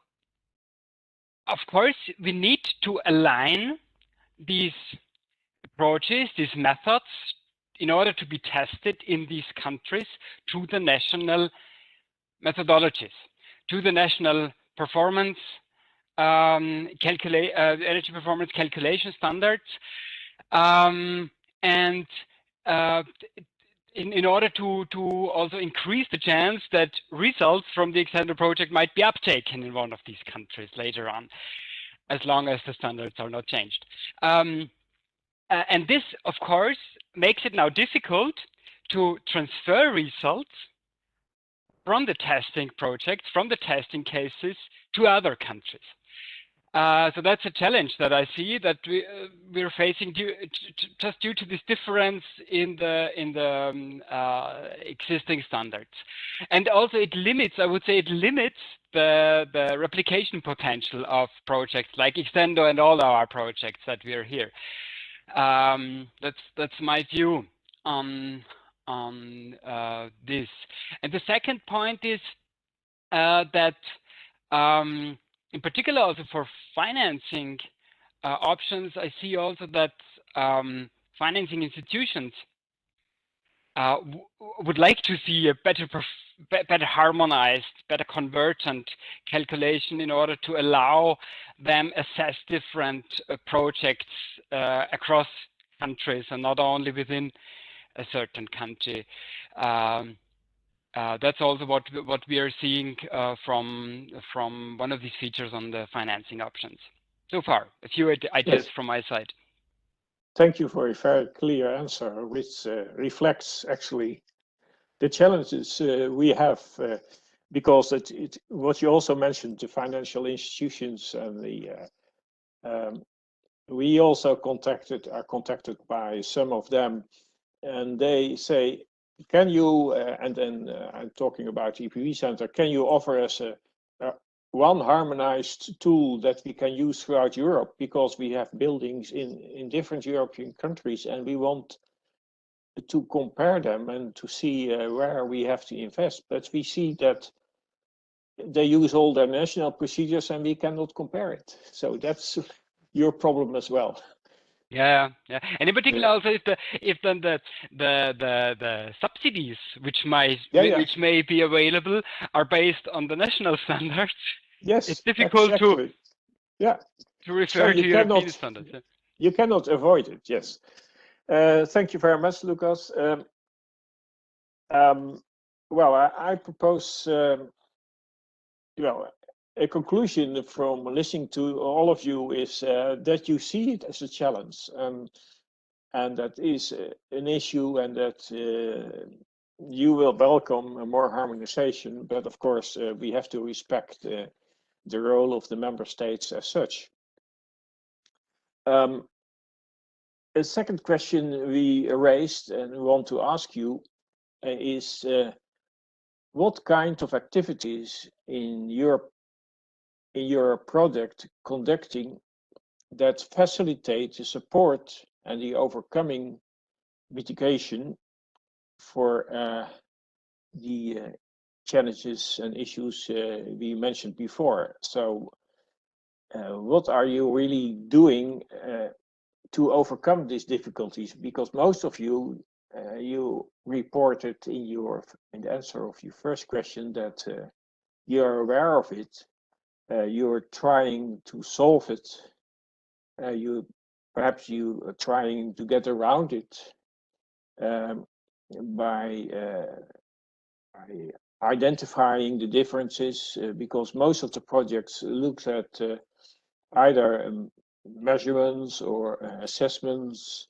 of course, we need to align these approaches, these methods, in order to be tested in these countries to the national methodologies, to the national performance energy performance calculation standards, and in order to also increase the chance that results from the Extendo project might be uptaken in one of these countries later on, as long as the standards are not changed. And this, of course, makes it now difficult to transfer results from the testing projects, from the testing cases, to other countries. So that's a challenge that I see that we're facing just due to this difference in the existing standards. And also it limits, I would say, it limits the replication potential of projects like Extendo and all our projects that we are here. That's my view on this. And the second point is that in particular also for financing options, I see also that financing institutions would like to see a better harmonized, better convergent calculation in order to allow them assess different projects across countries and not only within a certain country. That's also what we are seeing from one of these features on the financing options. So far, a few ideas from my side. Thank you for a very clear answer, which reflects actually the challenges we have, because what you also mentioned, the financial institutions and the we also are contacted by some of them, and they say, can you, and then I'm talking about EPB Center, can you offer us one harmonized tool that we can use throughout Europe, because we have buildings in different European countries and we want to compare them and to see where we have to invest. But we see that they use all their national procedures and we cannot compare it. So that's your problem as well. Yeah, yeah, and in particular also if then the subsidies which may be available are based on the national standards. Yes, it's difficult exactly. to refer to European standards. Yeah. You cannot avoid it. Yes. Thank you very much, Lucas. Well, I propose a conclusion from listening to all of you is that you see it as a challenge, and that is an issue, and that you will welcome more harmonization. But of course, we have to respect the role of the member states as such. A second question we raised and we want to ask you is what kind of activities in your project conducting that facilitate the support and the overcoming mitigation for the challenges and issues we mentioned before. So what are you really doing to overcome these difficulties? Because most of you you reported in the answer of your first question that you're aware of it, you're trying to solve it, perhaps you are trying to get around it by identifying the differences, because most of the projects looks at either measurements or assessments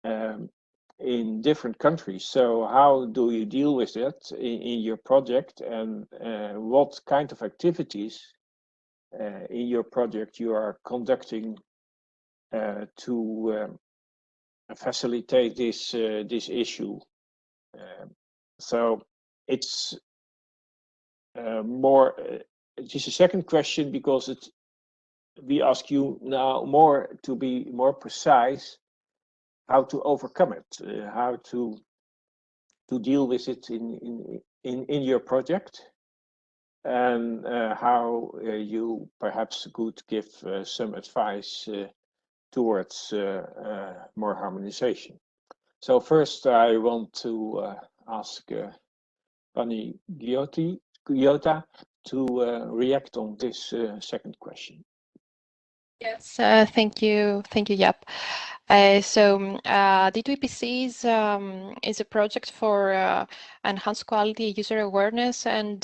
in different countries. So how do you deal with that in your project, and what kind of activities in your project you are conducting to facilitate this issue? So it's more. It is a second question because we ask you now more to be more precise how to overcome it, how to deal with it in your project, and how you perhaps could give some advice towards more harmonization. So first I want to ask Pani Giota to react on this second question. Yes, thank you, Jaap. So D2EPC is a project for enhanced quality user awareness, and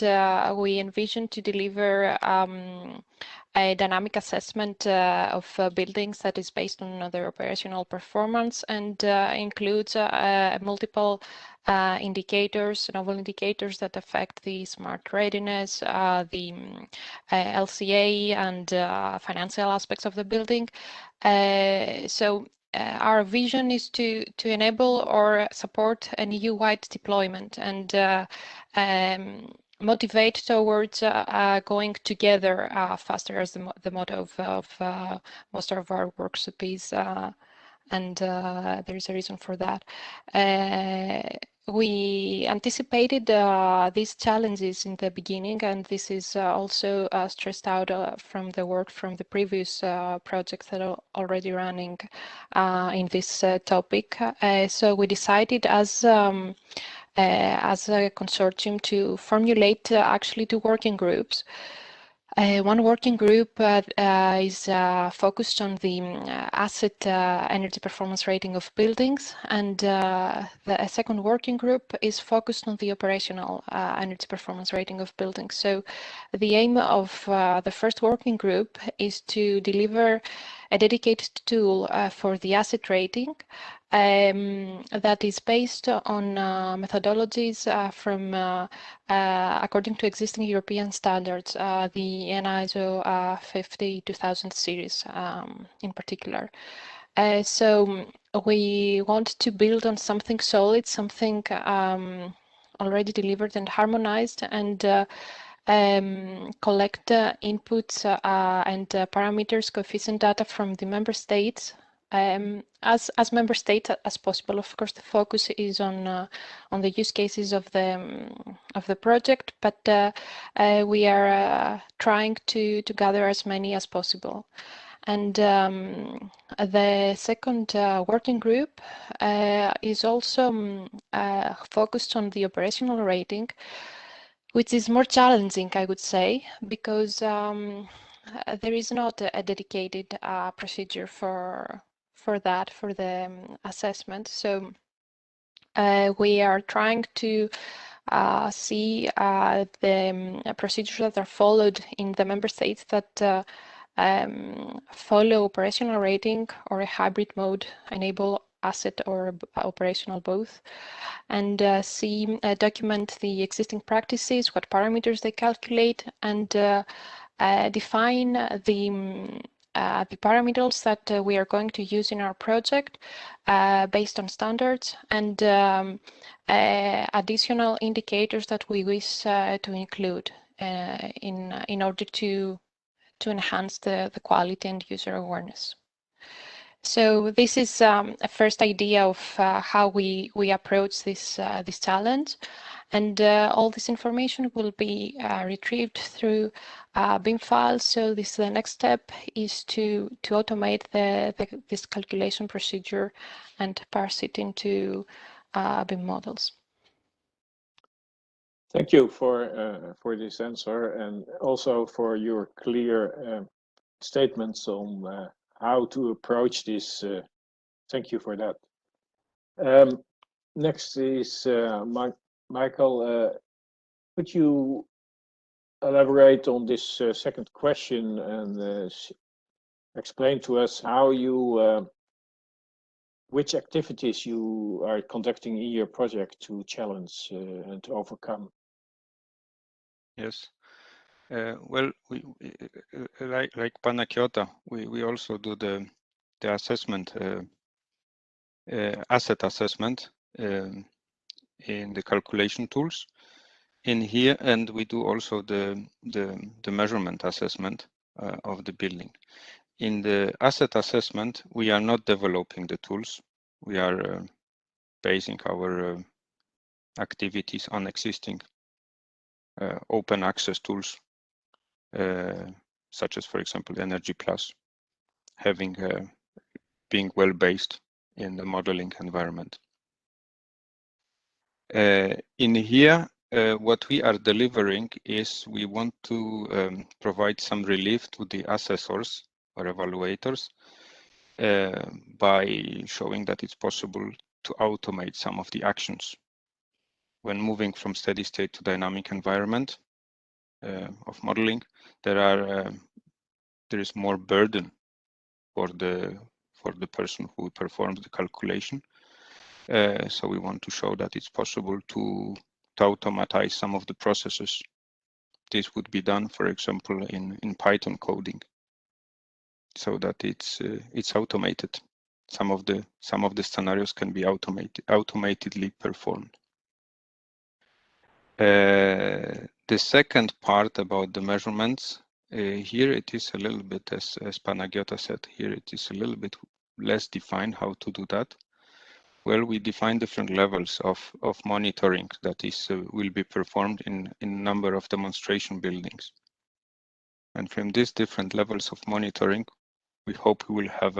we envision to deliver a dynamic assessment of buildings that is based on their operational performance and includes multiple indicators, novel indicators that affect the smart readiness, the LCA and financial aspects of the building. So our vision is to enable or support an EU-wide deployment and motivate towards going together faster, as the motto of most of our workshops is, and there is a reason for that. we anticipated these challenges in the beginning, and this is also stressed out from the work from the previous projects that are already running in this topic. So we decided as a consortium to formulate actually 2 working groups. One working group is focused on the asset energy performance rating of buildings, and the second working group is focused on the operational energy performance rating of buildings. So the aim of the first working group is to deliver a dedicated tool for the asset rating that is based on methodologies from according to existing European standards, the ISO 50000 series in particular. So we want to build on something solid, something already delivered and harmonized, and collect inputs and parameters, coefficient data from the member states. As member state as possible. Of course, the focus is on the use cases of the project, but we are trying to gather as many as possible. And the second working group is also focused on the operational rating, which is more challenging, I would say, because there is not a dedicated procedure for the assessment. So we are trying to see the procedures that are followed in the member states that follow operational rating or a hybrid mode, enable asset or operational both, and document the existing practices, what parameters they calculate, and define the parameters that we are going to use in our project based on standards, and additional indicators that we wish to include in order to enhance the quality and user awareness. So this is a first idea of how we approach this challenge, and all this information will be retrieved through BIM files. So this the next step is to automate this calculation procedure and parse it into BIM models. Thank you for this answer, and also for your clear statements on how to approach this. Thank you for that. Next is Michael. Could you elaborate on this second question and explain to us how you, which activities you are conducting in your project to challenge and to overcome? Yes. Well, we like Panagiota, we also do the assessment, asset assessment in the calculation tools in here, and we do also the measurement assessment of the building. In the asset assessment, we are not developing the tools. We are basing our activities on existing open access tools, such as, for example, Energy Plus, having being well based in the modeling environment. In here, what we are delivering is we want to provide some relief to the assessors or evaluators by showing that it's possible to automate some of the actions. When moving from steady state to dynamic environment of modeling, there is more burden for the person who performs the calculation. So we want to show that it's possible to automatize some of the processes. This would be done, for example, in Python coding, so that it's automated. Some of the scenarios can be automatedly performed. The second part about the measurements, here it is a little bit, as Panagiota said, here it is a little bit less defined how to do that. well, we define different levels of monitoring that is will be performed in a number of demonstration buildings. And from these different levels of monitoring, we hope we will have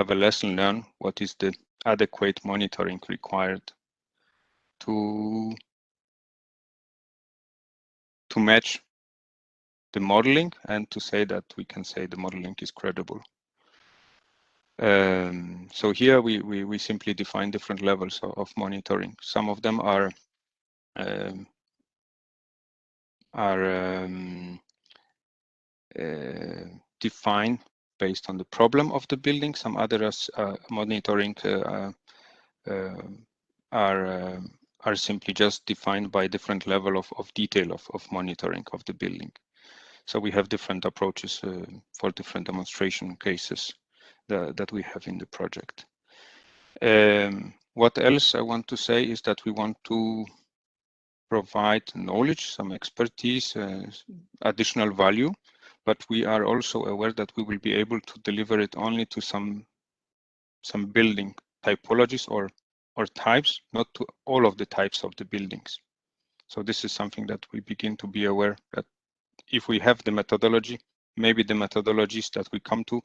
a lesson learned what is the adequate monitoring required to match the modeling and to say that we can say the modeling is credible. So here we simply define different levels of monitoring. Some of them are defined based on the problem of the building. Some others monitoring are simply just defined by different level of detail of monitoring of the building. So we have different approaches for different demonstration cases that we have in the project. What else I want to say is that we want to provide knowledge, some expertise, additional value, but we are also aware that we will be able to deliver it only to some building typologies or types, not to all of the types of the buildings. So this is something that we begin to be aware that if we have the methodology, maybe the methodologies that we come to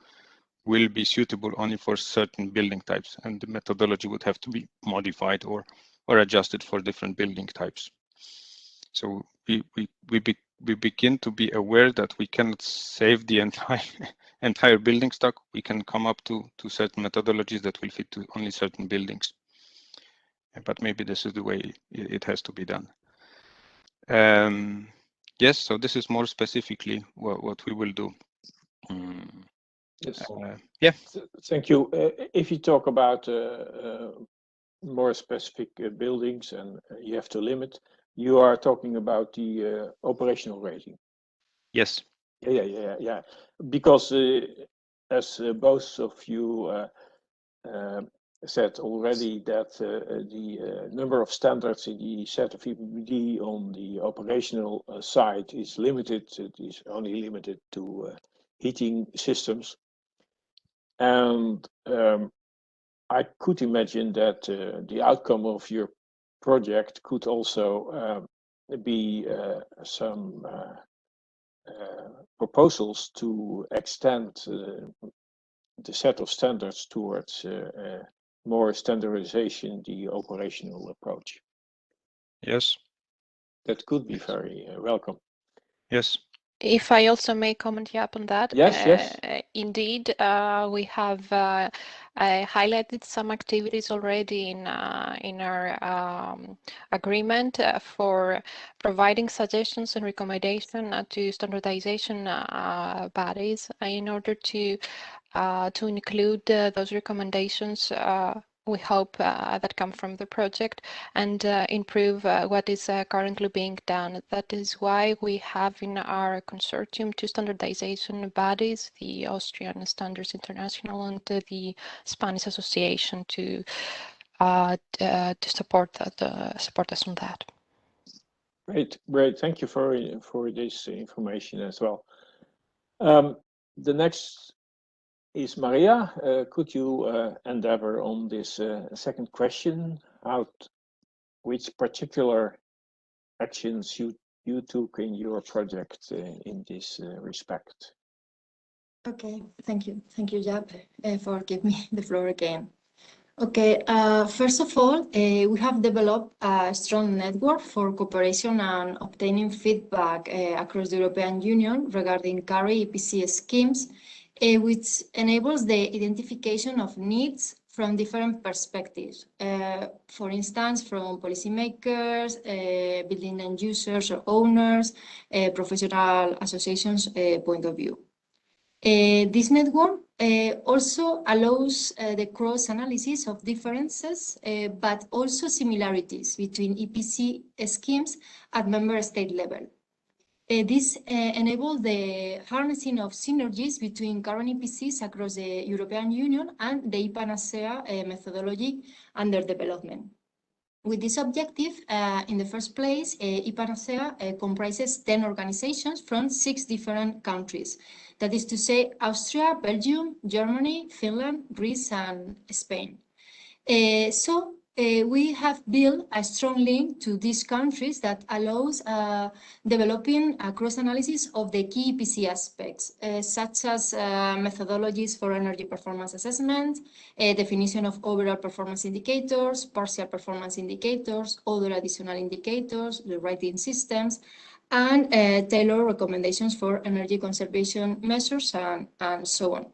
will be suitable only for certain building types, and the methodology would have to be modified or adjusted for different building types. So we begin to be aware that we cannot save the entire building stock. We can come up to certain methodologies that will fit to only certain buildings. But maybe this is the way it has to be done. Yes, so this is more specifically what we will do. Yes. Yeah. Thank you. If you talk about more specific buildings and you have to limit, you are talking about the operational rating. Yes. Yeah. Because as both of you said already, that the number of standards in the set of EPBD on the operational side is limited. It is only limited to heating systems. And I could imagine that the outcome of your project could also be some proposals to extend the set of standards towards more standardization, the operational approach. Yes. That could be very welcome. Yes. If I also may comment on that. Yes. Indeed, we have highlighted some activities already in our agreement for providing suggestions and recommendation to standardization bodies in order to include those recommendations. We hope that come from the project and improve what is currently being done. That is why we have in our consortium two standardization bodies, the Austrian Standards International and the Spanish Association, to support us on that. Great. Thank you for this information as well. The next is Maria. Could you endeavor on this second question? Which particular actions you took in your project in this respect? Okay, thank you, Jaap, for giving me the floor again. Okay, first of all, we have developed a strong network for cooperation and obtaining feedback across the European Union regarding carry EPC schemes, which enables the identification of needs from different perspectives. For instance, from policymakers, building end users or owners, professional associations point of view. This network also allows the cross-analysis of differences, but also similarities between EPC schemes at member state level. This enables the harnessing of synergies between current EPCs across the European Union and the IPANASEA methodology under development. With this objective, in the first place, IPANASEA comprises 10 organizations from 6 different countries. That is to say, Austria, Belgium, Germany, Finland, Greece, and Spain. We have built a strong link to these countries that allows developing a cross-analysis of the key EPC aspects, such as methodologies for energy performance assessment, definition of overall performance indicators, partial performance indicators, other additional indicators, the rating systems, and tailored recommendations for energy conservation measures and so on.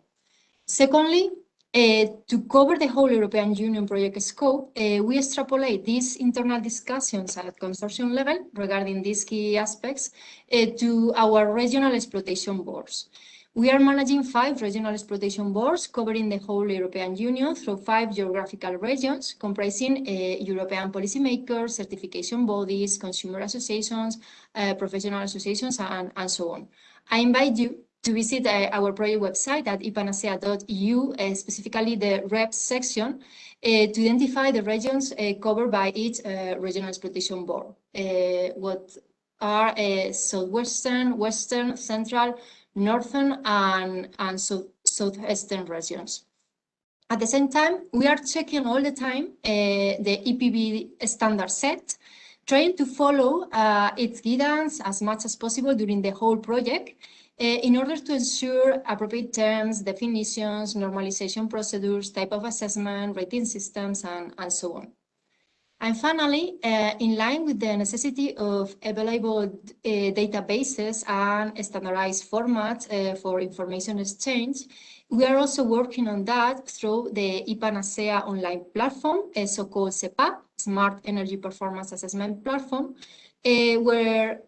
Secondly, to cover the whole European Union project scope, we extrapolate these internal discussions at consortium level regarding these key aspects to our regional exploitation boards. We are managing 5 regional exploitation boards covering the whole European Union through 5 geographical regions comprising European policymakers, certification bodies, consumer associations, professional associations, and so on. I invite you to visit our project website at epanacea.eu, specifically the REPS section, to identify the regions covered by each regional exploitation board. What are southwestern, western, central, northern, and southeastern regions. At the same time, we are checking all the time the EPB standard set, trying to follow its guidance as much as possible during the whole project, in order to ensure appropriate terms, definitions, normalization procedures, type of assessment, rating systems, and so on. And finally, in line with the necessity of available databases and standardized formats for information exchange, we are also working on that through the ePanacea online platform, so-called SEPA, Smart Energy Performance Assessment Platform, where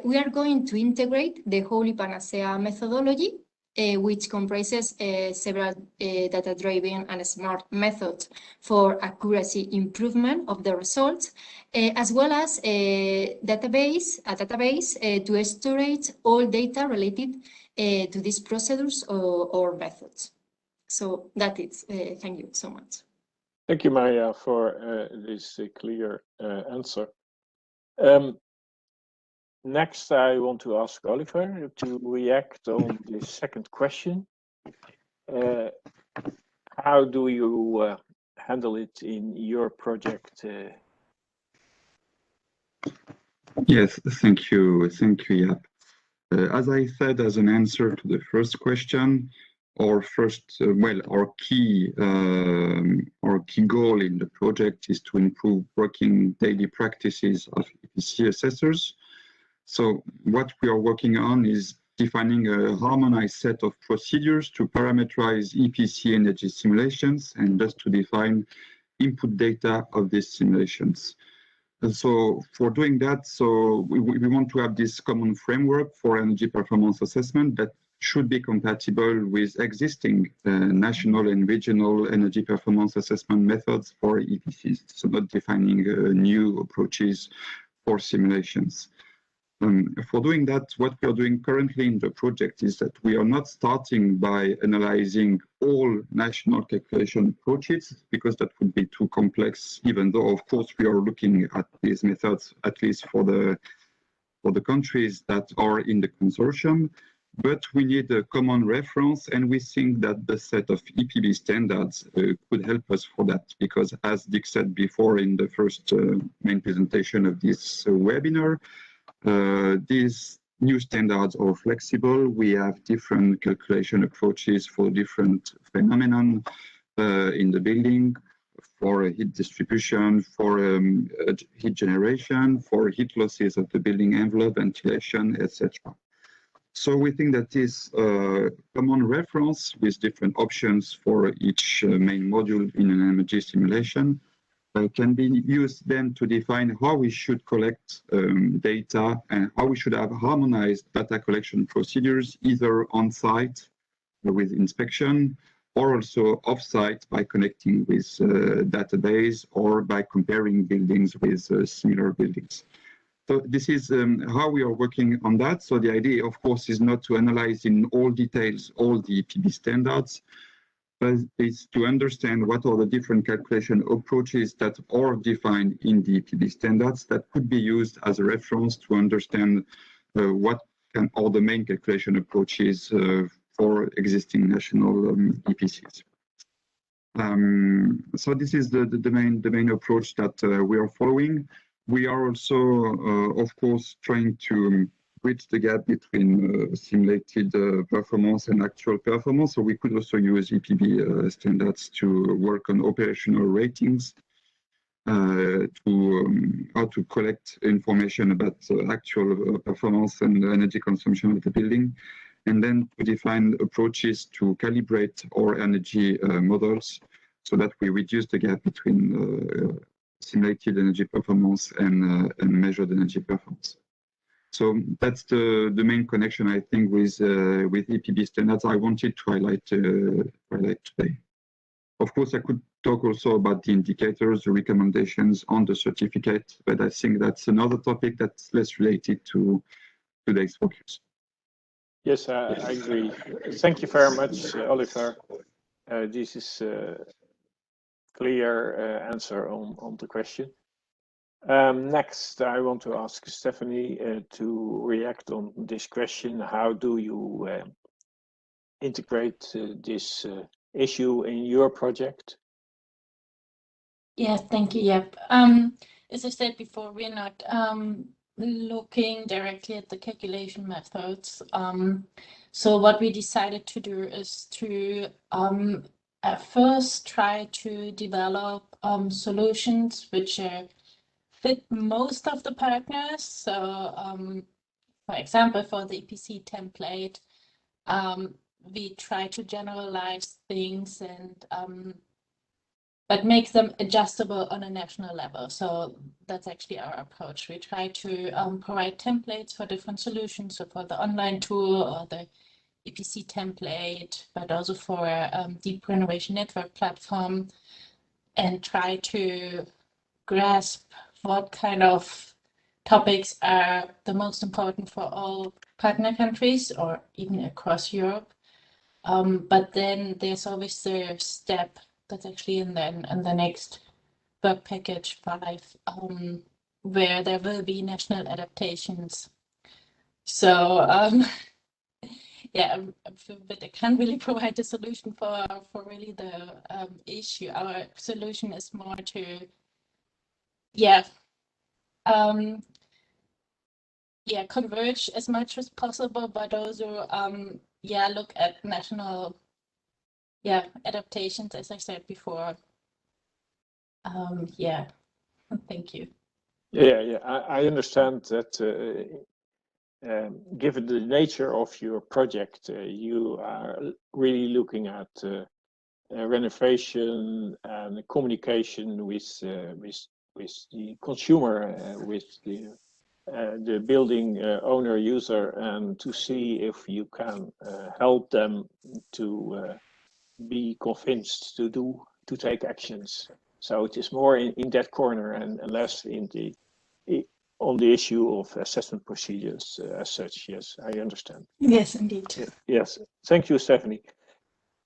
we are going to integrate the whole ePanacea methodology, which comprises several data-driven and smart methods for accuracy improvement of the results, as well as a database to storage all data related to these procedures or methods. So that is. Thank you so much. Thank you, Maria, for this clear answer. Next, I want to ask Oliver to react on the second question. How do you handle it in your project? Yes, thank you, Jaap. As I said, as an answer to the first question, our key goal in the project is to improve working daily practices of EPC assessors. So what we are working on is defining a harmonized set of procedures to parameterize EPC energy simulations and thus to define input data of these simulations. And so for doing that, we want to have this common framework for energy performance assessment that should be compatible with existing national and regional energy performance assessment methods for EPCs, so not defining new approaches for simulations. For doing that, what we are doing currently in the project is that we are not starting by analyzing all national calculation approaches, because that would be too complex, even though, of course, we are looking at these methods, at least for the countries that are in the consortium. But we need a common reference, and we think that the set of EPB standards could help us for that, because as Dick said before in the first main presentation of this webinar, these new standards are flexible. We have different calculation approaches for different phenomenon in the building, for heat distribution, for heat generation, for heat losses of the building envelope, ventilation, etc. So we think that this common reference with different options for each main module in an energy simulation can be used then to define how we should collect data and how we should have harmonized data collection procedures, either on-site with inspection or also off-site by connecting with database or by comparing buildings with similar buildings. So this is how we are working on that. So the idea, of course, is not to analyze in all details all the EPB standards, but it's to understand what are the different calculation approaches that are defined in the EPB standards that could be used as a reference to understand what are the main calculation approaches for existing national EPCs. So this is the main approach that we are following. We are also, of course, trying to bridge the gap between simulated performance and actual performance. So we could also use EPB standards to work on operational ratings, how to collect information about actual performance and energy consumption of the building, and then to define approaches to calibrate our energy models so that we reduce the gap between simulated energy performance and measured energy performance. So that's the main connection, I think, with EPB standards I wanted to highlight today. Of course, I could talk also about the indicators, the recommendations on the certificate, but I think that's another topic that's less related to today's focus. Yes, I agree. Thank you very much, Oliver. This is a clear answer on the question. Next, I want to ask Stephanie to react on this question. How do you integrate this issue in your project? Yes, thank you. Yep. As I said before, we're not looking directly at the calculation methods. So what we decided to do is to at first try to develop solutions which fit most of the partners. So for example, for the EPC template, we try to generalize things and but make them adjustable on a national level. So that's actually our approach. We try to provide templates for different solutions, so for the online tool or the EPC template, but also for deep renovation network platform, and try to grasp what kind of topics are the most important for all partner countries or even across Europe. But then there's always the step that's actually in the next work package 5, where there will be national adaptations. So yeah, but I can't really provide a solution for really the issue. Our solution is more to converge as much as possible, but also look at national adaptations, as I said before. Thank you. I understand that given the nature of your project, you are really looking at renovation and communication with the consumer, with the building owner user, and to see if you can help them to be convinced to take actions. So it is more in that corner and less on the issue of assessment procedures as such. Yes, I understand. Yes, indeed. Yes, thank you, Stephanie.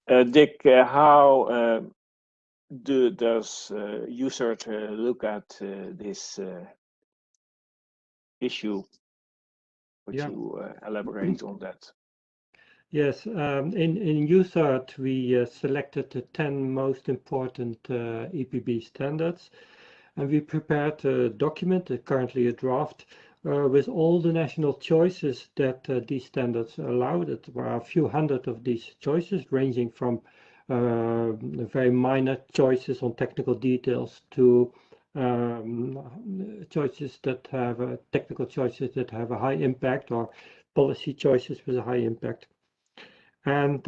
Dick, how does U-CERT look at this issue? Would you elaborate on that? Yes, in U-CERT, we selected the 10 most important EPB standards, and we prepared a document, currently a draft, with all the national choices that these standards allow. There were a few hundred of these choices, ranging from very minor choices on technical details to choices that have technical choices that have a high impact, or policy choices with a high impact. And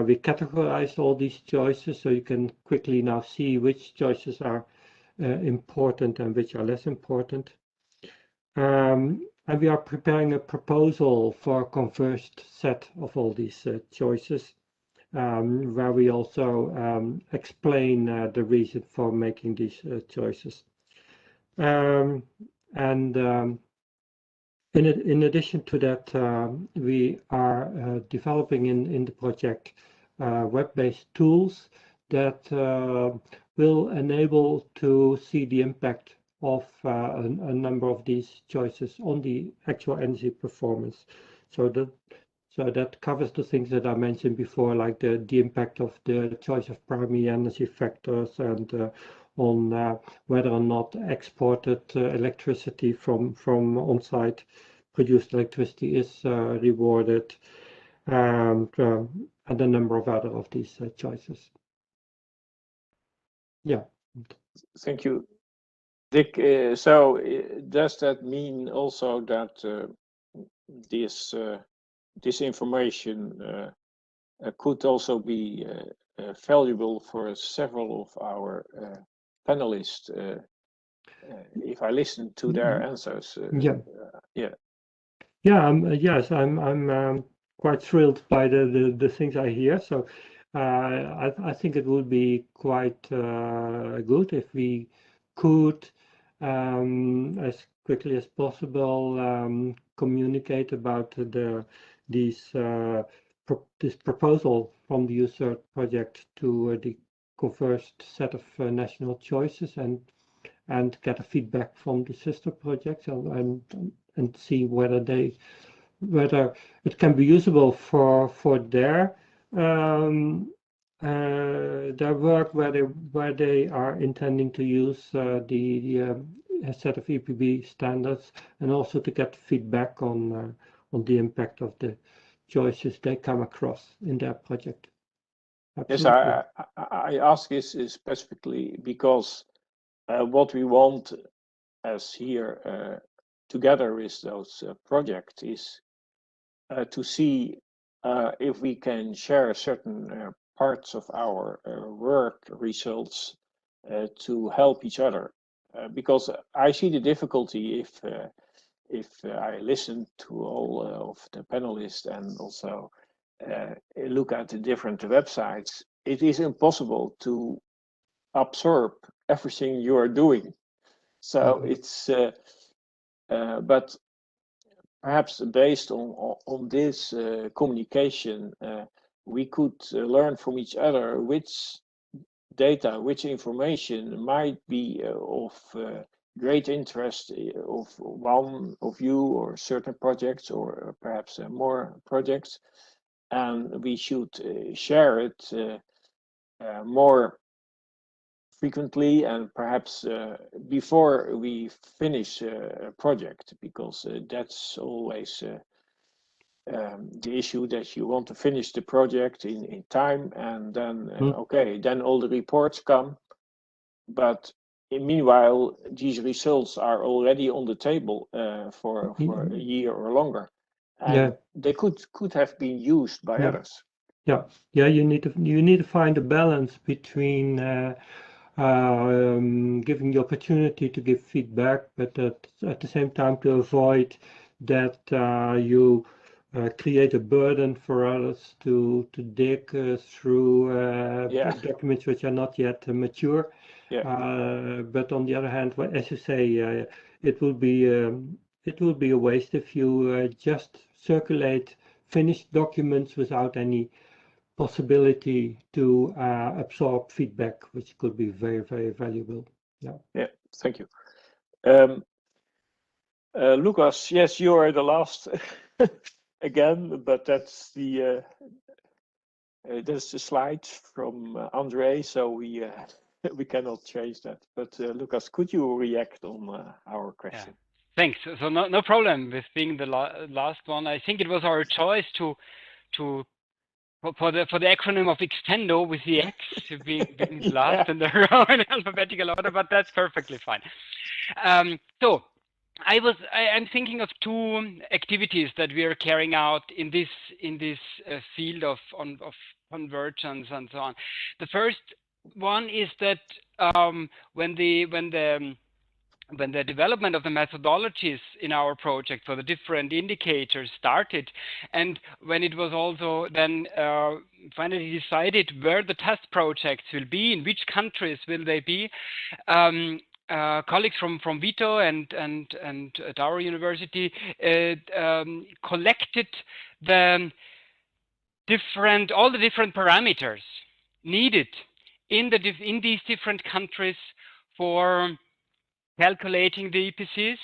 we categorized all these choices, so you can quickly now see which choices are important and which are less important. And we are preparing a proposal for a converged set of all these choices, where we also explain the reason for making these choices. In addition to that, we are developing in the project web-based tools that will enable to see the impact of a number of these choices on the actual energy performance. So So that covers the things that I mentioned before, like the impact of the choice of primary energy factors and on whether or not exported electricity from on-site produced electricity is rewarded, and a number of other of these choices. Yeah. Thank you, Dick. So does that mean also that this information could also be valuable for several of our panelists? If I listen to their answers, yeah. Yes, I'm quite thrilled by the things I hear. So I think it would be quite good if we could, as quickly as possible, communicate about this proposal from the U-CERT project to the converged set of national choices and get a feedback from the sister projects and see whether it can be usable for their work where they are intending to use the set of EPB standards, and also to get feedback on the impact of the choices they come across in their project. Absolutely. Yes, I ask this specifically because what we want as here together with those projects is to see if we can share certain parts of our work results to help each other. Because I see the difficulty if I listen to all of the panelists and also look at the different websites, it is impossible to absorb everything you are doing. So it's, but perhaps based on this communication, we could learn from each other which data, which information might be of great interest of one of you or certain projects, or perhaps more projects, and we should share it more frequently and perhaps before we finish a project, because that's always the issue, that you want to finish the project in time, and then okay, then all the reports come, but meanwhile these results are already on the table for a year or longer, and they could have been used by others. You need to find a balance between giving the opportunity to give feedback, but at the same time to avoid that you create a burden for others to dig through documents which are not yet mature. But on the other hand, as you say, it will be a waste if you just circulate finished documents without any possibility to absorb feedback, which could be very, very valuable. Yeah, thank you. Lucas, yes, you are the last again, but that's the slides from Andre, so we cannot change that. But Lucas, could you react on our question? Yeah. Thanks. So no problem with being the last one. I think it was our choice for the acronym of Extendo with the X being last in the row in alphabetical order, but that's perfectly fine. So I'm thinking of two activities that we are carrying out in this field of convergence and so on. The first one is that when the development of the methodologies in our project for the different indicators started, and when it was also then finally decided where the test projects will be, in which countries will they be, colleagues from Vito and at our university collected all the different parameters needed in these different countries for calculating the EPCs,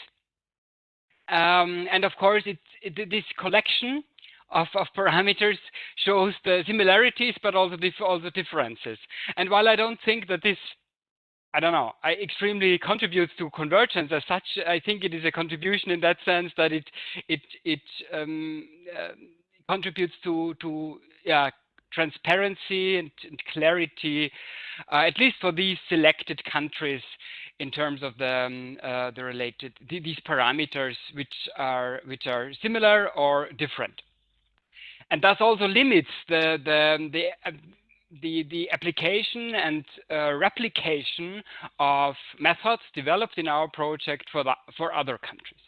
and of course this collection of parameters shows the similarities, but also the differences. And while I don't think that this, I don't know, extremely contributes to convergence as such, I think it is a contribution in that sense that it contributes to transparency and clarity, at least for these selected countries, in terms of the related these parameters which are similar or different, and thus also limits the application and replication of methods developed in our project for other countries.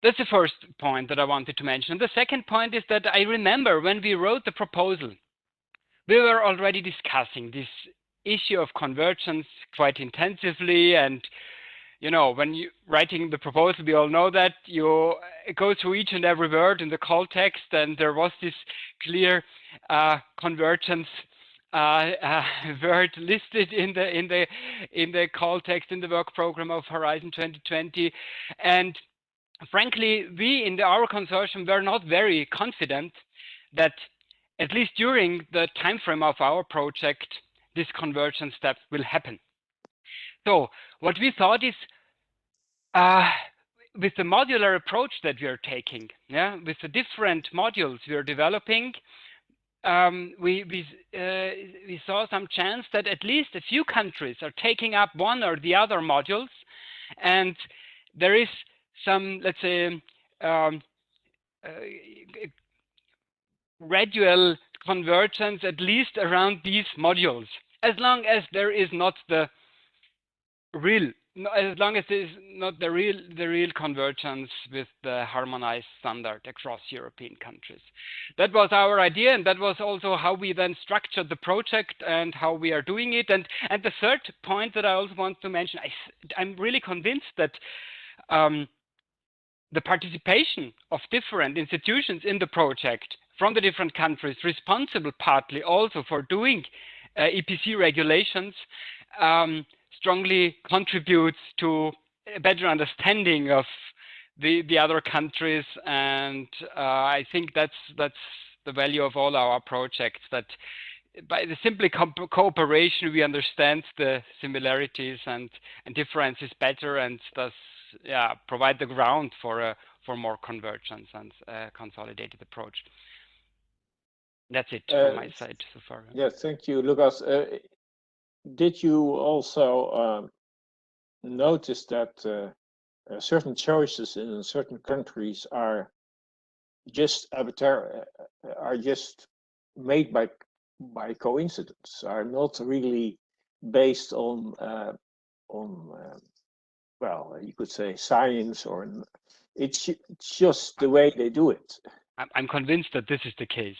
That's the first point that I wanted to mention. The second point is that I remember when we wrote the proposal, we were already discussing this issue of convergence quite intensively. And, you know, when you're writing the proposal, we all know that you go through each and every word in the call text, and there was this clear convergence word listed in the call text in the work program of Horizon 2020. And frankly, we in our consortium were not very confident that, at least during the time frame of our project, this convergence step will happen. So what we thought is, with the modular approach that we are taking, with the different modules we are developing, we saw some chance that at least a few countries are taking up one or the other modules, and there is some, let's say, gradual convergence, at least around these modules, as long as there is not the real, real convergence with the harmonized standard across European countries. That was our idea, and that was also how we then structured the project and how we are doing it. And the third point that I also want to mention, I'm really convinced that the participation of different institutions in the project from the different countries, responsible partly also for doing EPC regulations, strongly contributes to a better understanding of the other countries. And I think that's the value of all our projects, that by the simply cooperation we understand the similarities and differences better, and thus provide the ground for more convergence and consolidated approach. That's it from my side so far. Yeah, thank you, Lucas. Did you also notice that certain choices in certain countries are just arbitrary, are just made by coincidence, are not really based on well, you could say science, or it's just the way they do it. I'm convinced that this is the case.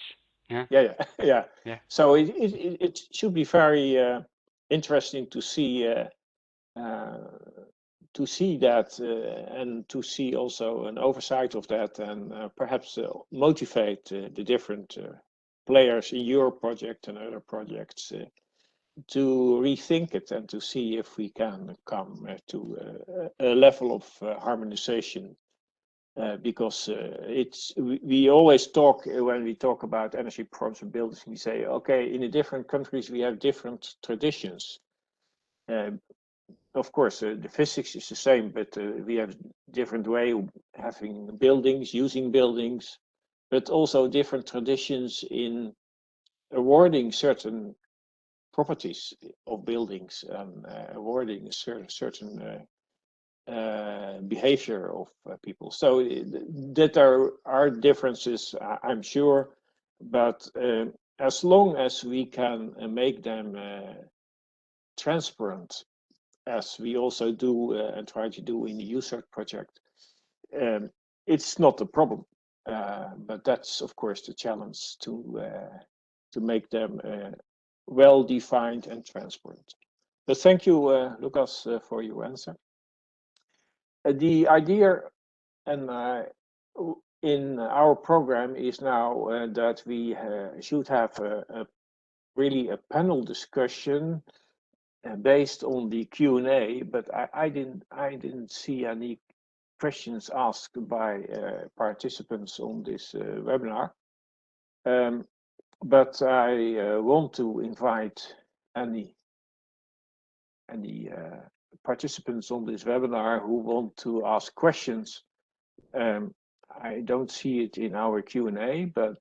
Yeah. So it should be very interesting to see that and to see also an oversight of that, and perhaps motivate the different players in your project and other projects to rethink it, and to see if we can come to a level of harmonization. Because we always talk, when we talk about energy programs and buildings, we say, okay, in the different countries we have different traditions. Of course, the physics is the same, but we have different way of having buildings, using buildings, but also different traditions in awarding certain properties of buildings, and awarding certain behavior of people. So that there are differences, I'm sure, but as long as we can make them transparent, as we also do and try to do in the U-CERT project, it's not a problem. But that's of course the challenge, to make them well defined and transparent. But thank you, Lucas, for your answer. The idea and in our program is now that we should have really a panel discussion based on the Q&A, but I didn't see any questions asked by participants on this webinar. But I want to invite any participants on this webinar who want to ask questions. I don't see it in our Q&A, but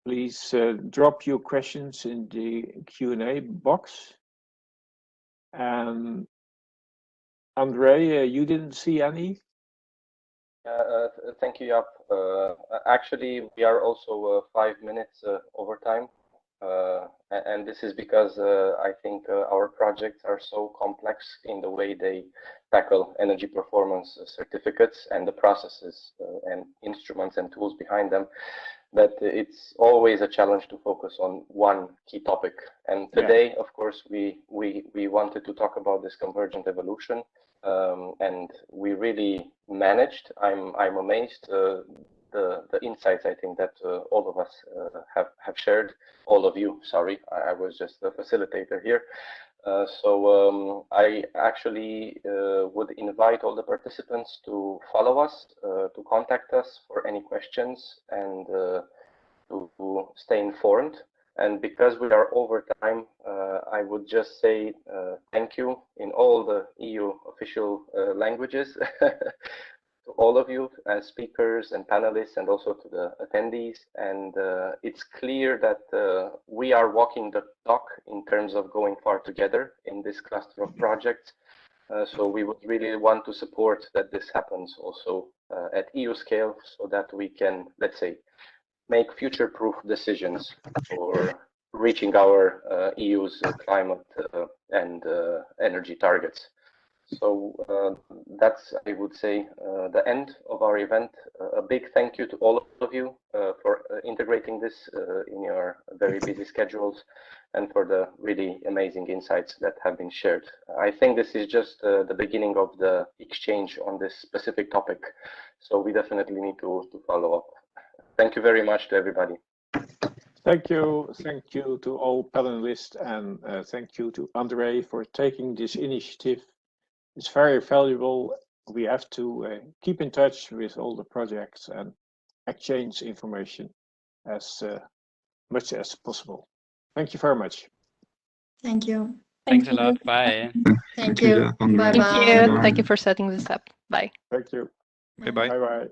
please drop your questions in the Q&A box. And André, you didn't see any? Thank you, Jaap. Actually, we are also 5 minutes over time. And this is because I think our projects are so complex in the way they tackle energy performance certificates and the processes and instruments and tools behind them, that it's always a challenge to focus on one key topic. And today, of course, we wanted to talk about this convergent evolution, and we really managed. I'm amazed the insights I think that all of us have shared. All of you, sorry, I was just the facilitator here. So I actually would invite all the participants to follow us, to contact us for any questions, and to stay informed. And because we are over time, I would just say thank you in all the EU official languages to all of you as speakers and panelists, and also to the attendees. And it's clear that we are walking the talk in terms of going far together in this cluster of projects. So we would really want to support that this happens also at EU scale, so that we can, let's say, make future-proof decisions for reaching our EU's climate and energy targets. So that's, I would say, the end of our event. A big thank you to all of you for integrating this in your very busy schedules, and for the really amazing insights that have been shared. I think this is just the beginning of the exchange on this specific topic, so we definitely need to follow up. Thank you very much to everybody. Thank you to all panelists, and thank you to André for taking this initiative. It's very valuable. We have to keep in touch with all the projects and exchange information as much as possible. Thank you very much. Thank you. Thanks a lot. Bye. Thank you. Bye-bye. Thank you. Thank you for setting this up. Bye. Thank you. Bye-bye. Bye-bye.